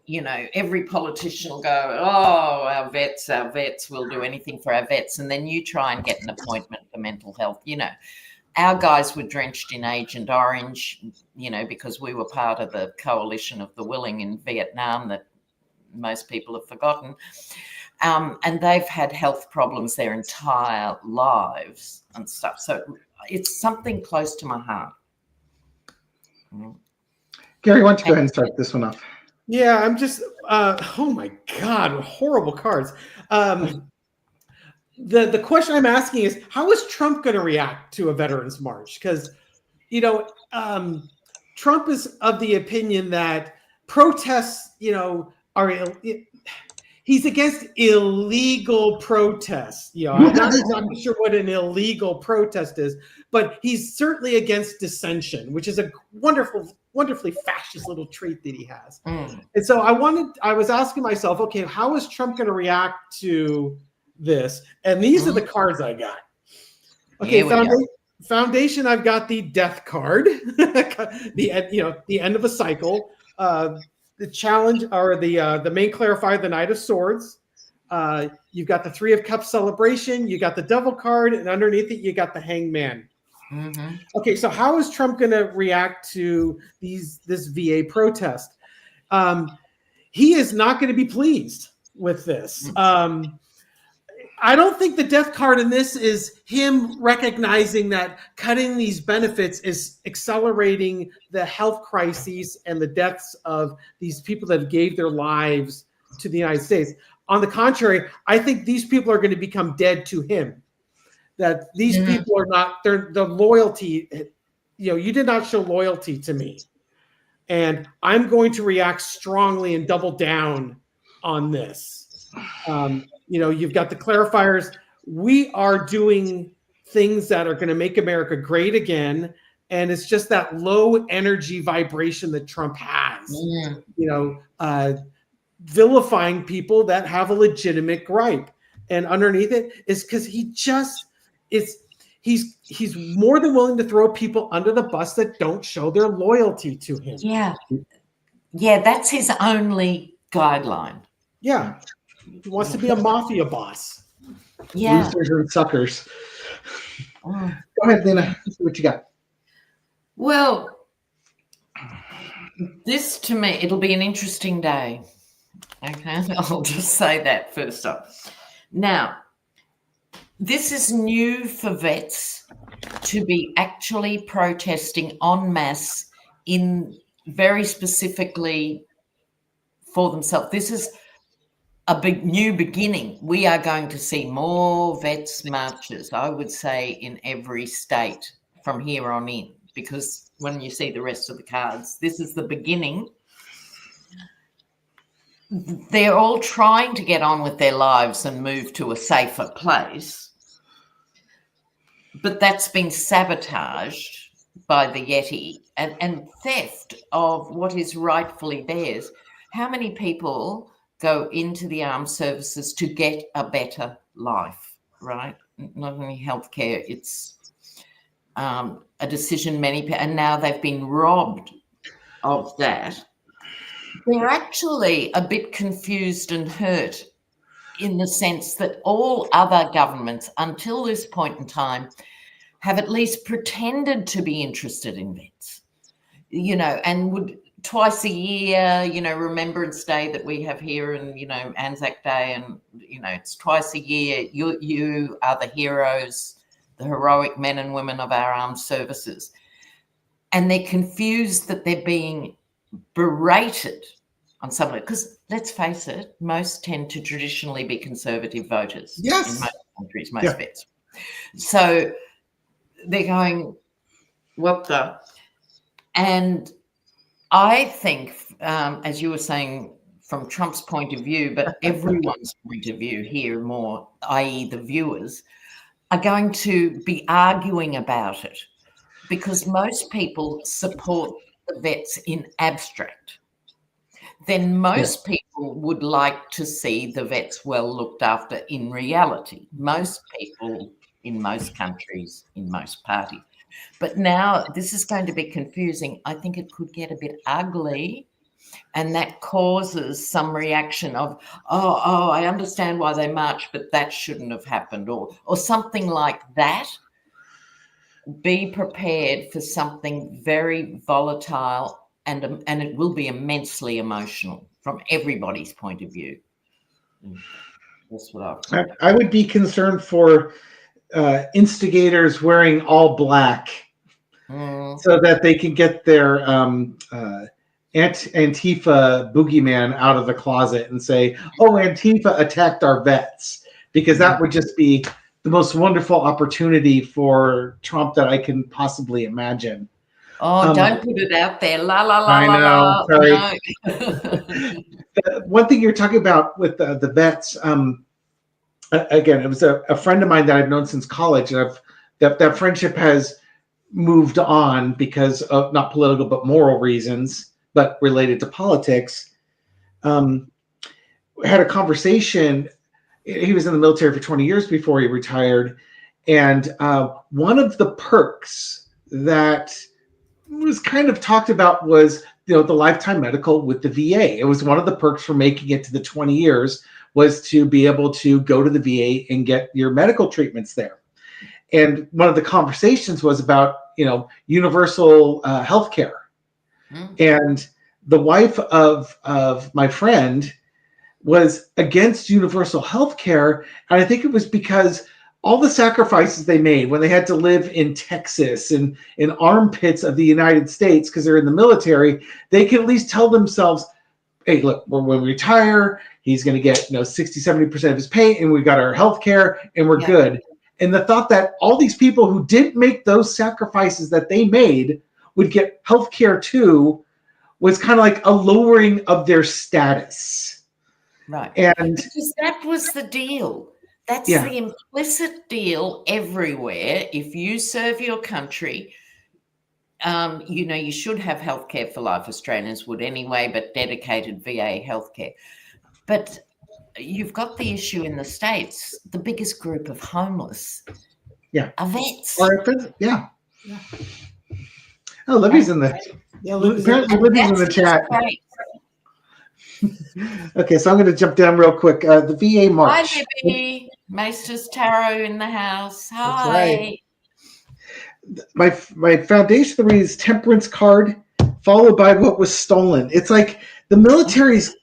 Every politician will go, "Oh, our vets, we'll do anything for our vets," and then you try and get an appointment for mental health. Our guys were drenched in Agent Orange, because we were part of the coalition of the willing in Vietnam that most people have forgotten. And they've had health problems their entire lives and stuff. So it's something close to my heart. Gary, why don't you go ahead and start this one off? Yeah, I'm just, oh my God, horrible cards. The question I'm asking is, how is Trump going to react to a veterans march? Because, Trump is of the opinion that protests, he's against illegal protests. I'm not exactly sure what an illegal protest is, but he's certainly against dissension, which is a wonderfully fascist little trait that he has. And so I was asking myself, okay, how is Trump going to react to this? And these are the cards I got. Okay, Foundation, I've got the death card, the end of a cycle. The challenge, or the main clarifier, the Knight of Swords. You've got the Three of Cups celebration. You got the Devil card, and underneath it, you got the Hangman. Mm-hmm. Okay, so how is Trump going to react to this VA protest? He is not going to be pleased with this. I don't think the death card in this is him recognizing that cutting these benefits is accelerating the health crises and the deaths of these people that gave their lives to the United States. On the contrary, I think these people are going to become dead to him. That these people are not, the loyalty, you did not show loyalty to me. And I'm going to react strongly and double down on this. You've got the clarifiers. We are doing things that are going to make America great again. And it's just that low energy vibration that Trump has, vilifying people that have a legitimate gripe. And underneath it is because he's more than willing to throw people under the bus that don't show their loyalty to him. Yeah, that's his only guideline. Yeah. He wants to be a mafia boss. Yeah. Losers and suckers. Go ahead, Lena. Let's see what you got. Well, this to me, it'll be an interesting day. Okay, I'll just say that first off. Now, this is new for vets to be actually protesting en masse in very specifically for themselves. This is a big new beginning. We are going to see more vets marches, I would say, in every state from here on in, because when you see the rest of the cards, this is the beginning. They're all trying to get on with their lives and move to a safer place, but that's been sabotaged by the Yeti and theft of what is rightfully theirs. How many people go into the armed services to get a better life, right? Not only healthcare, it's a decision and now they've been robbed of that. They're actually a bit confused and hurt in the sense that all other governments until this point in time have at least pretended to be interested in vets, and would twice a year, Remembrance Day that we have here, and, Anzac Day, and, it's twice a year. You are the heroes, the heroic men and women of our armed services. And they're confused that they're being berated on some of it, because let's face it, most tend to traditionally be conservative voters in most countries, most vets. So they're going, what the? And I think, as you were saying, from Trump's point of view, but everyone's point of view here more, i.e. the viewers, are going to be arguing about it, because most people support the vets in abstract. Then most people would like to see the vets well looked after in reality. Most people in most countries, in most parties. But now this is going to be confusing. I think it could get a bit ugly, and that causes some reaction of, oh, I understand why they march, but that shouldn't have happened, or something like that. Be prepared for something very volatile, and it will be immensely emotional from everybody's point of view. That's what I would be concerned for instigators wearing all black so that they can get their Antifa boogeyman out of the closet and say, oh, Antifa attacked our vets, because that would just be the most wonderful opportunity for Trump that I can possibly imagine. Oh, don't put it out there. La, la, la, I know. la. Sorry. One thing you're talking about with the vets, again, it was a friend of mine that I've known since college. And that friendship has moved on because of not political but moral reasons, but related to politics. Had a conversation. He was in the military for 20 years before he retired. And one of the perks that was kind of talked about was, the lifetime medical with the VA. It was one of the perks for making it to the 20 years was to be able to go to the VA and get your medical treatments there. And one of the conversations was about, universal health care. And the wife of my friend was against universal health care. And I think it was because all the sacrifices they made when they had to live in Texas and in armpits of the United States because they're in the military, they can at least tell themselves, hey, look, when we retire, he's going to get 60, 70% of his pay, and we got our health care, and we're good. And the thought that all these people who didn't make those sacrifices that they made would get health care too was kind of like a lowering of their status. Right. And because that was the deal. That's the implicit deal everywhere. If you serve your country, you should have healthcare for life. Australians would anyway, but dedicated VA healthcare. But you've got the issue in the States. The biggest group of homeless are vets. Yeah. Oh, Libby's in the Libby's in the chat. Great. Okay, so I'm going to jump down real quick. The VA March. Hi, Libby. Maester's Tarot in the house. Hi. That's right. My foundation of the reading is Temperance card, followed by what was stolen. It's like the military's,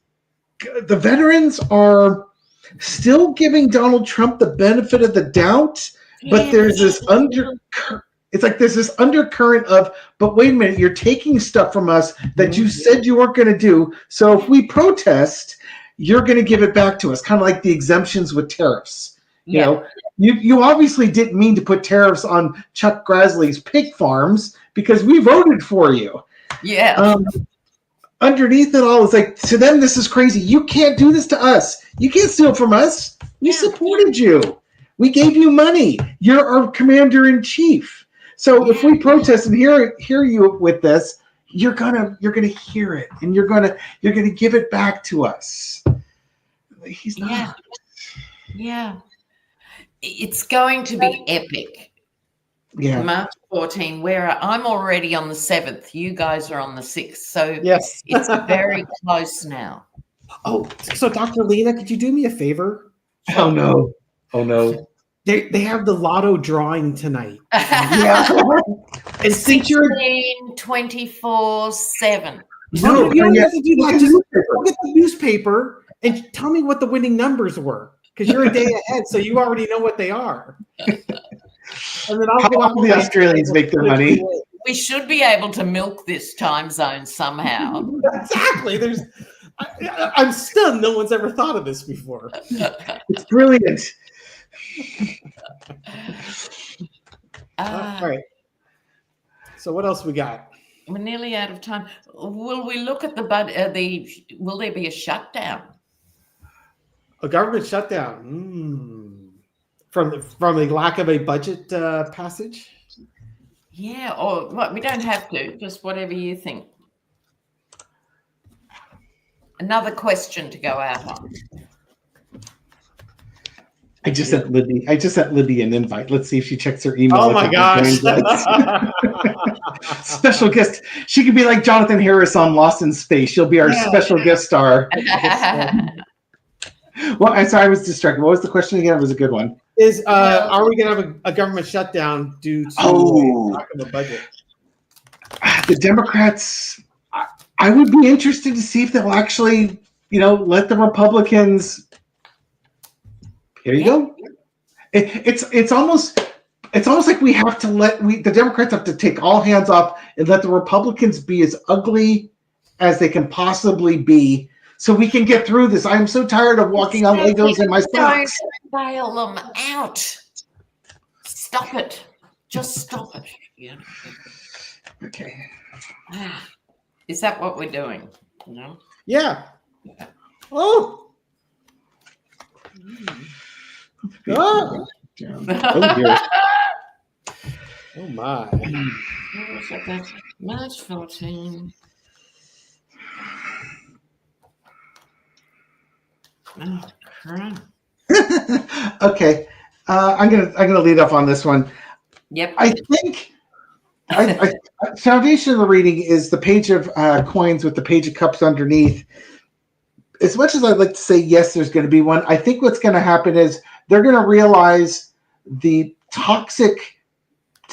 the veterans are still giving Donald Trump the benefit of the doubt, but there's this it's like there's this undercurrent of, but wait a minute, you're taking stuff from us that you said you weren't going to do. So if we protest, you're going to give it back to us, kind of like the exemptions with tariffs. You know, you obviously didn't mean to put tariffs on Chuck Grassley's pig farms because we voted for you. Yeah. Underneath it all, it's like, to them, this is crazy. You can't do this to us. You can't steal from us. We supported you. We gave you money. You're our commander-in-chief. So if we protest and hear you with this, you're gonna hear it, and you're gonna give it back to us. He's not. Yeah. It's going to be epic. Yeah. March 14, where I'm already on the 7th. You guys are on the 6th. So yes, it's very close now. Oh, so Dr. Lena, could you do me a favor? Oh no. They have the lotto drawing tonight. Yeah. And since you're 24/7. No, you don't have to do that. Just look at the newspaper and tell me what the winning numbers were, because you're a day ahead, so you already know what they are. And then I'll go out. The Australians make their money. We should be able to milk this time zone somehow. Exactly. I'm stunned. No one's ever thought of this before. It's brilliant. All right. So what else we got? We're nearly out of time. Will we look at will there be a shutdown? A government shutdown from the lack of a budget passage. Yeah, or what? We don't have to. Just whatever you think. Another question to go out on. I just sent Libby an invite. Let's see if she checks her email. Oh my gosh. Special guest. She could be like Jonathan Harris on Lost in Space. She'll be our special guest star. Well, I'm sorry, I was distracted. What was the question again? It was a good one. Are we going to have a government shutdown due to lack of a budget? The Democrats, I would be interested to see if they'll actually, let the Republicans. Here you go. It's almost like we have to the Democrats have to take all hands off and let the Republicans be as ugly as they can possibly be, so we can get through this. I'm so tired of walking on Legos in my socks. Don't bail them out. Stop it. Just stop it. Yeah. Okay. Is that what we're doing? No. Yeah. Oh. Oh. Oh dear. Oh my. March 14. Oh crap. Okay. I'm gonna lead off on this one. Yep. I think foundation of the reading is the page of coins with the page of cups underneath. As much as I'd like to say yes, there's going to be one, I think what's going to happen is they're going to realize the toxic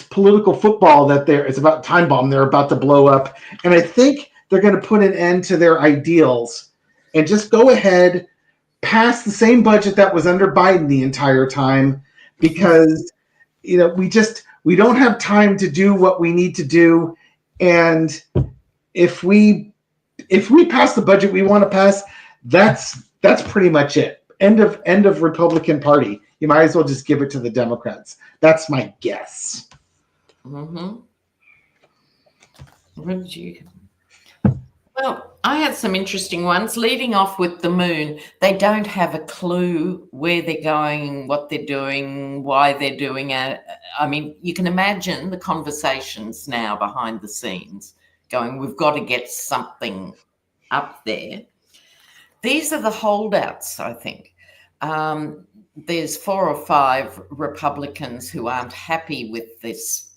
political football that it's about time bomb they're about to blow up, and I think they're going to put an end to their ideals and just go ahead, pass the same budget that was under Biden the entire time, because we don't have time to do what we need to do, and if we pass the budget we want to pass, that's pretty much it. End of Republican Party. You might as well just give it to the Democrats. That's my guess. Mm-hmm. What did you? Well, I had some interesting ones. Leading off with the moon, they don't have a clue where they're going, what they're doing, why they're doing it. I mean, you can imagine the conversations now behind the scenes going, we've got to get something up there. These are the holdouts, I think. There's 4 or 5 Republicans who aren't happy with this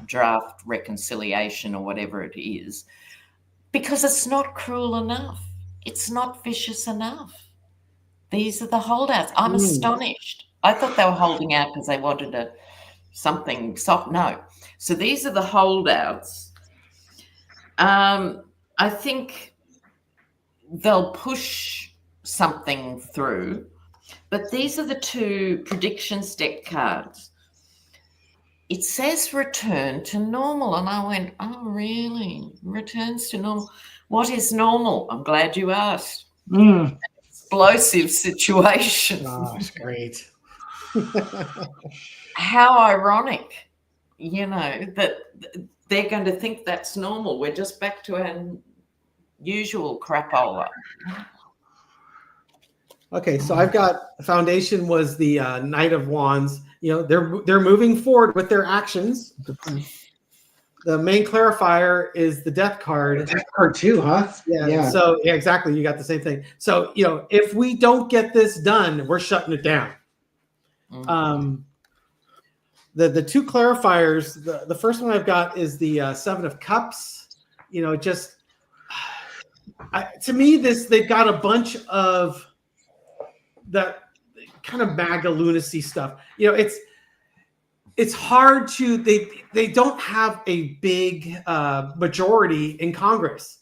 draft reconciliation or whatever it is, because it's not cruel enough. It's not vicious enough. These are the holdouts. I'm astonished. I thought they were holding out because they wanted something soft. No. So these are the holdouts. I think they'll push something through. But these are the two predictions deck cards. It says return to normal. And I went, oh, really? Returns to normal. What is normal? I'm glad you asked. Explosive situation. Gosh, great. How ironic, that they're going to think that's normal. We're just back to our usual crapola. Okay, so I've got foundation was the Knight of Wands. They're moving forward with their actions. The main clarifier is the Death card. Death card too, huh? Yeah. So exactly, you got the same thing. So if we don't get this done, we're shutting it down. The two clarifiers. The first one I've got is the Seven of Cups. To me, they've got a bunch of that kind of MAGA lunacy stuff. It's hard to they don't have a big majority in Congress,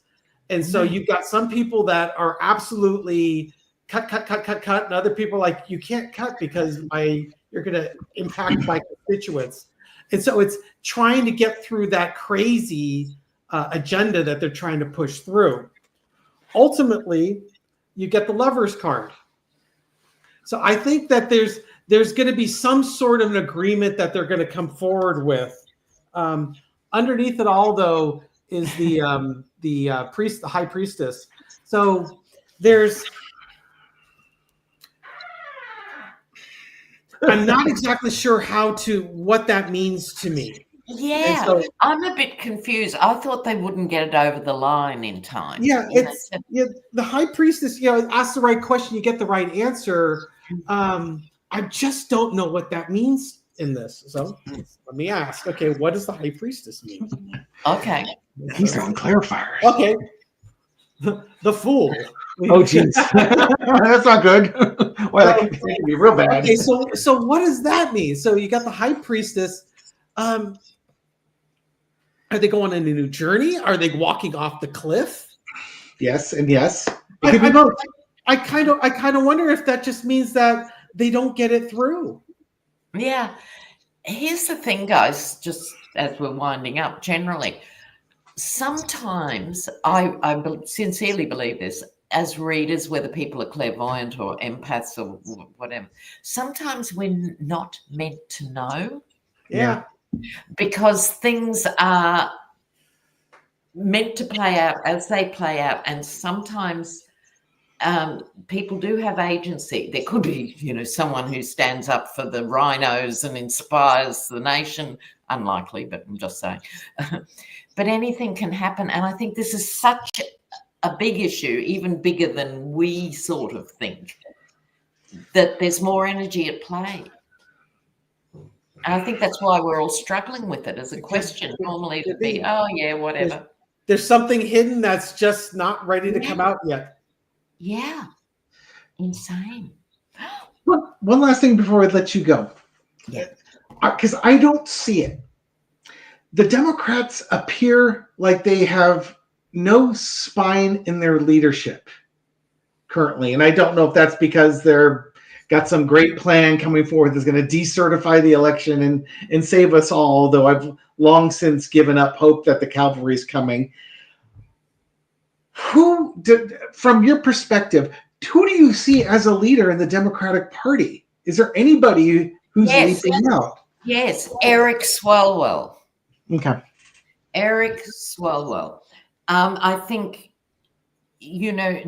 and so you've got some people that are absolutely cut, and other people like you can't cut because you're going to impact my constituents, and so it's trying to get through that crazy agenda that they're trying to push through. Ultimately, you get the Lover's card. So I think that there's going to be some sort of an agreement that they're going to come forward with. Underneath it all, though, is the high priestess. So I'm not exactly sure what that means to me. Yeah, so, I'm a bit confused. I thought they wouldn't get it over the line in time. Yeah, the high priestess. Ask the right question, you get the right answer. I just don't know what that means in this. So let me ask. Okay, what does the high priestess mean? Okay, he's throwing clarifiers. Okay, the fool. Oh, geez, that's not good. Well, that could be real bad. Okay, so what does that mean? So you got the high priestess. Are they going on a new journey? Are they walking off the cliff? Yes, and yes. I kind of wonder if that just means that they don't get it through. Yeah. Here's the thing, guys, just as we're winding up, generally, sometimes I sincerely believe this, as readers, whether people are clairvoyant or empaths or whatever, sometimes we're not meant to know. Yeah. Because things are meant to play out as they play out. And sometimes people do have agency. There could be, someone who stands up for the rhinos and inspires the nation. Unlikely, but I'm just saying. But anything can happen. And I think this is such a big issue, even bigger than we sort of think, that there's more energy at play. And I think that's why we're all struggling with it as a question. Normally it would be, oh, yeah, whatever. There's something hidden that's just not ready to come out yet. Yeah. Insane. One last thing before I let you go. Yeah. Because I don't see it. The Democrats appear like they have no spine in their leadership currently. And I don't know if that's because they're got some great plan coming forward that's going to decertify the election and save us all, although I've long since given up hope that the cavalry's coming. From your perspective, who do you see as a leader in the Democratic Party? Is there anybody who's leaping out? Yes, Eric Swalwell. Okay. Eric Swalwell. I think,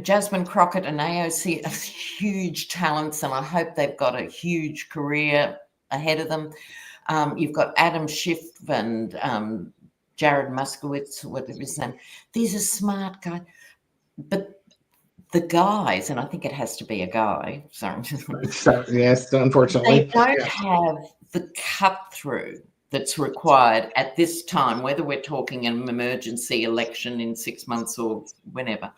Jasmine Crockett and AOC are huge talents, and I hope they've got a huge career ahead of them. You've got Adam Schiff and Jared Muskowitz, whatever his name. These are smart guys. But the guys, and I think it has to be a guy, sorry. Yes, unfortunately. They don't have the cut-through that's required at this time, whether we're talking an emergency election in 6 months or whenever.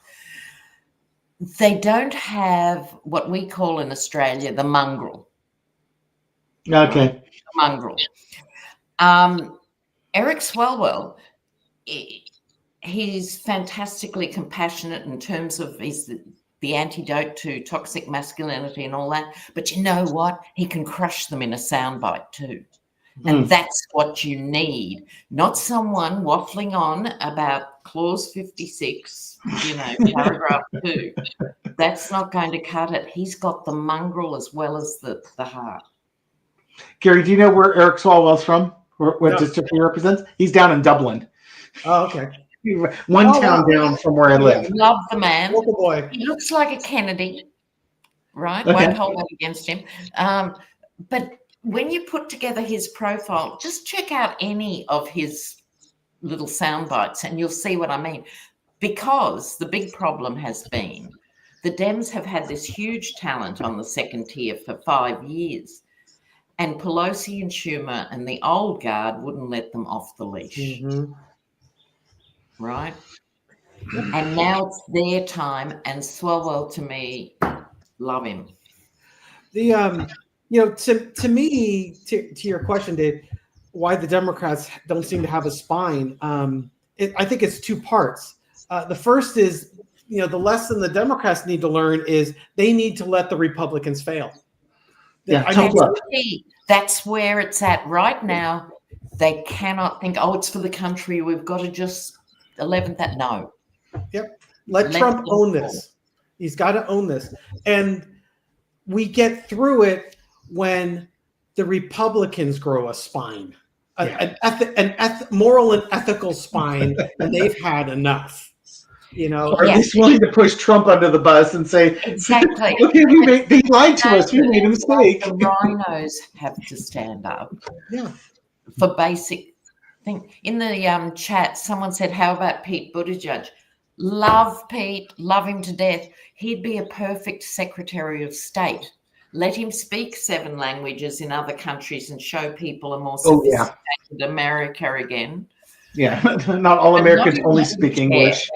They don't have what we call in Australia the mongrel. Okay. Right? The mongrel. Eric Swalwell, he's fantastically compassionate in terms of he's the antidote to toxic masculinity and all that. But you know what? He can crush them in a soundbite too. And that's what you need, not someone waffling on about clause 56, paragraph 2. That's not going to cut it. He's got the mongrel as well as the heart. Gary, do you know where Eric Swalwell's from? What district he represents? He's down in Dublin. Oh, okay. One town down from where I live. Love the man. Local boy. He looks like a Kennedy, right? Okay. Won't hold that against him. But when you put together his profile, just check out any of his little sound bites and you'll see what I mean. Because the big problem has been the Dems have had this huge talent on the second tier for 5 years. And Pelosi and Schumer and the old guard wouldn't let them off the leash. Mm-hmm. Right? And now it's their time. And Swalwell, to me, love him. To me, to your question, Dave, why the Democrats don't seem to have a spine, I think it's 2 parts. The first is, the lesson the Democrats need to learn is they need to let the Republicans fail. Yeah, that's where it's at right now. They cannot think, it's for the country. We've got to just 11th that. No. Yep. Let Trump own this. He's got to own this. And we get through it when the Republicans grow a spine, an moral and ethical spine, and they've had enough. Or at least willing to push Trump under the bus and say, exactly. Okay, they lied to us. We made a mistake. The rhinos have to stand up. Yeah. For basic thing. In the chat, someone said, "How about Pete Buttigieg?" Love Pete, love him to death. He'd be a perfect Secretary of State. Let him speak 7 languages in other countries and show people a more sophisticated America again. Yeah, not all Americans only speak English.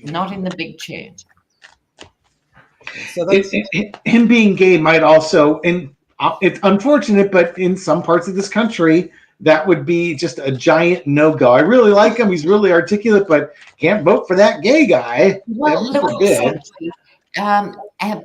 Not in the big chair. So that's him being gay might also, and it's unfortunate, but in some parts of this country, that would be just a giant no-go. I really like him. He's really articulate, but can't vote for that gay guy. Well,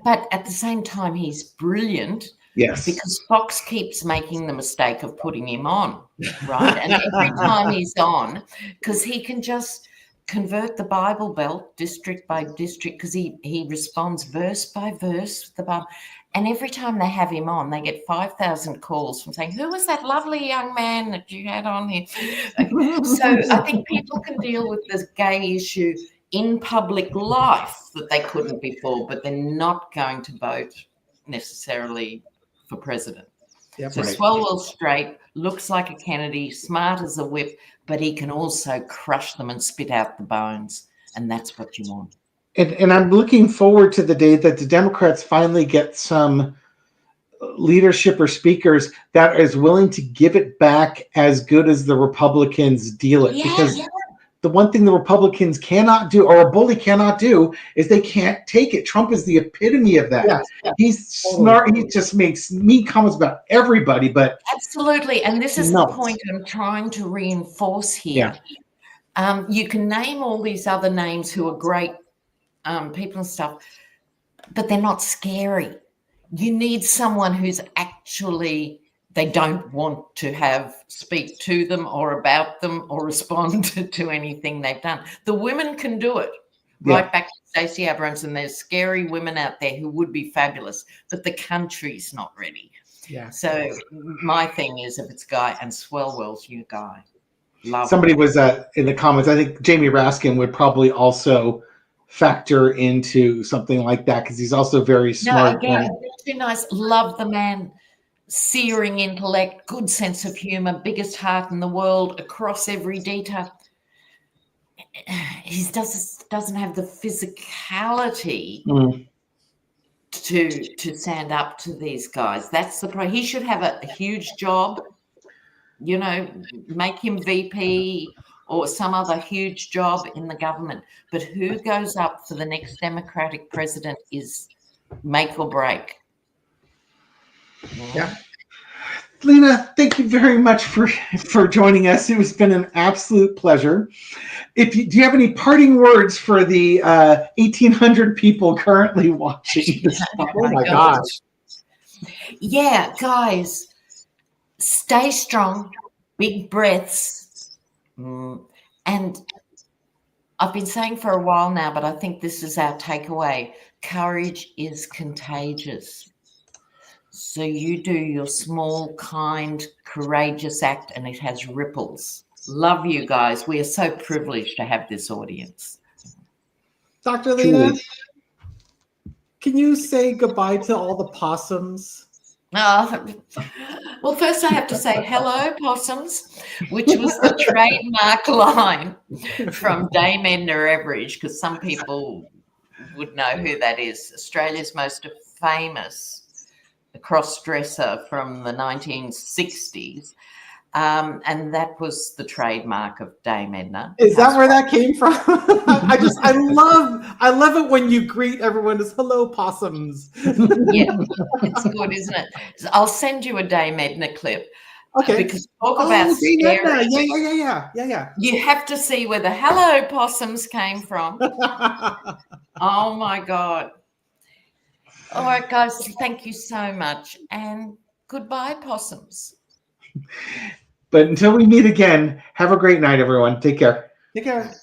but at the same time, he's brilliant. Yes. Because Fox keeps making the mistake of putting him on, right? And every time he's on, because he can just convert the Bible Belt district by district, because he responds verse by verse with the Bible. And every time they have him on, they get 5,000 calls from saying, "Who was that lovely young man that you had on here?" So I think people can deal with this gay issue in public life that they couldn't before, but they're not going to vote necessarily for president. Yep, so right. Swalwell's straight, looks like a Kennedy, smart as a whip, but he can also crush them and spit out the bones, and that's what you want. And I'm looking forward to the day that the Democrats finally get some leadership or speakers that is willing to give it back as good as the Republicans deal it. Because the one thing the Republicans cannot do, or a bully cannot do, is they can't take it. Trump is the epitome of that. He's smart. He just makes mean comments about everybody. But absolutely, and this is the point I'm trying to reinforce here. You can name all these other names who are great people and stuff, but they're not scary. You need someone who's actually, they don't want to have speak to them or about them or respond to anything they've done. The women can do it. Right back to Stacey Abrams, and there's scary women out there who would be fabulous, but the country's not ready. So my thing is, if it's Guy, and Swalwell's your guy. Somebody was in the comments, I think Jamie Raskin would probably also factor into something like that, because he's also very smart. No, again, too nice. Love the man. Searing intellect, good sense of humor, biggest heart in the world across every detail. He doesn't have the physicality to stand up to these guys. That's the problem. He should have a huge job, make him VP or some other huge job in the government. But who goes up for the next Democratic president is make or break. Lena, thank you very much for joining us. It has been an absolute pleasure. Do you have any parting words for the 1,800 people currently watching this? Oh my gosh. Yeah, guys, stay strong, big breaths. And I've been saying for a while now, but I think this is our takeaway. Courage is contagious. So you do your small, kind, courageous act, and it has ripples. Love you guys. We are so privileged to have this audience. Dr. Lena, can you say goodbye to all the possums? Well, first I have to say hello, possums, which was the trademark line from Dame Edna Everage, because some people would know who that is. Australia's most famous cross-dresser from the 1960s. And that was the trademark of Dame Edna. Is that where that came from? I love it when you greet everyone as hello, possums. Yeah, it's good, isn't it? I'll send you a Dame Edna clip. Okay. Because talk about Dame Edna. Yeah. You have to see where the hello possums came from. Oh my God. All right, guys, thank you so much. And goodbye, possums. But until we meet again, have a great night, everyone. Take care. Take care.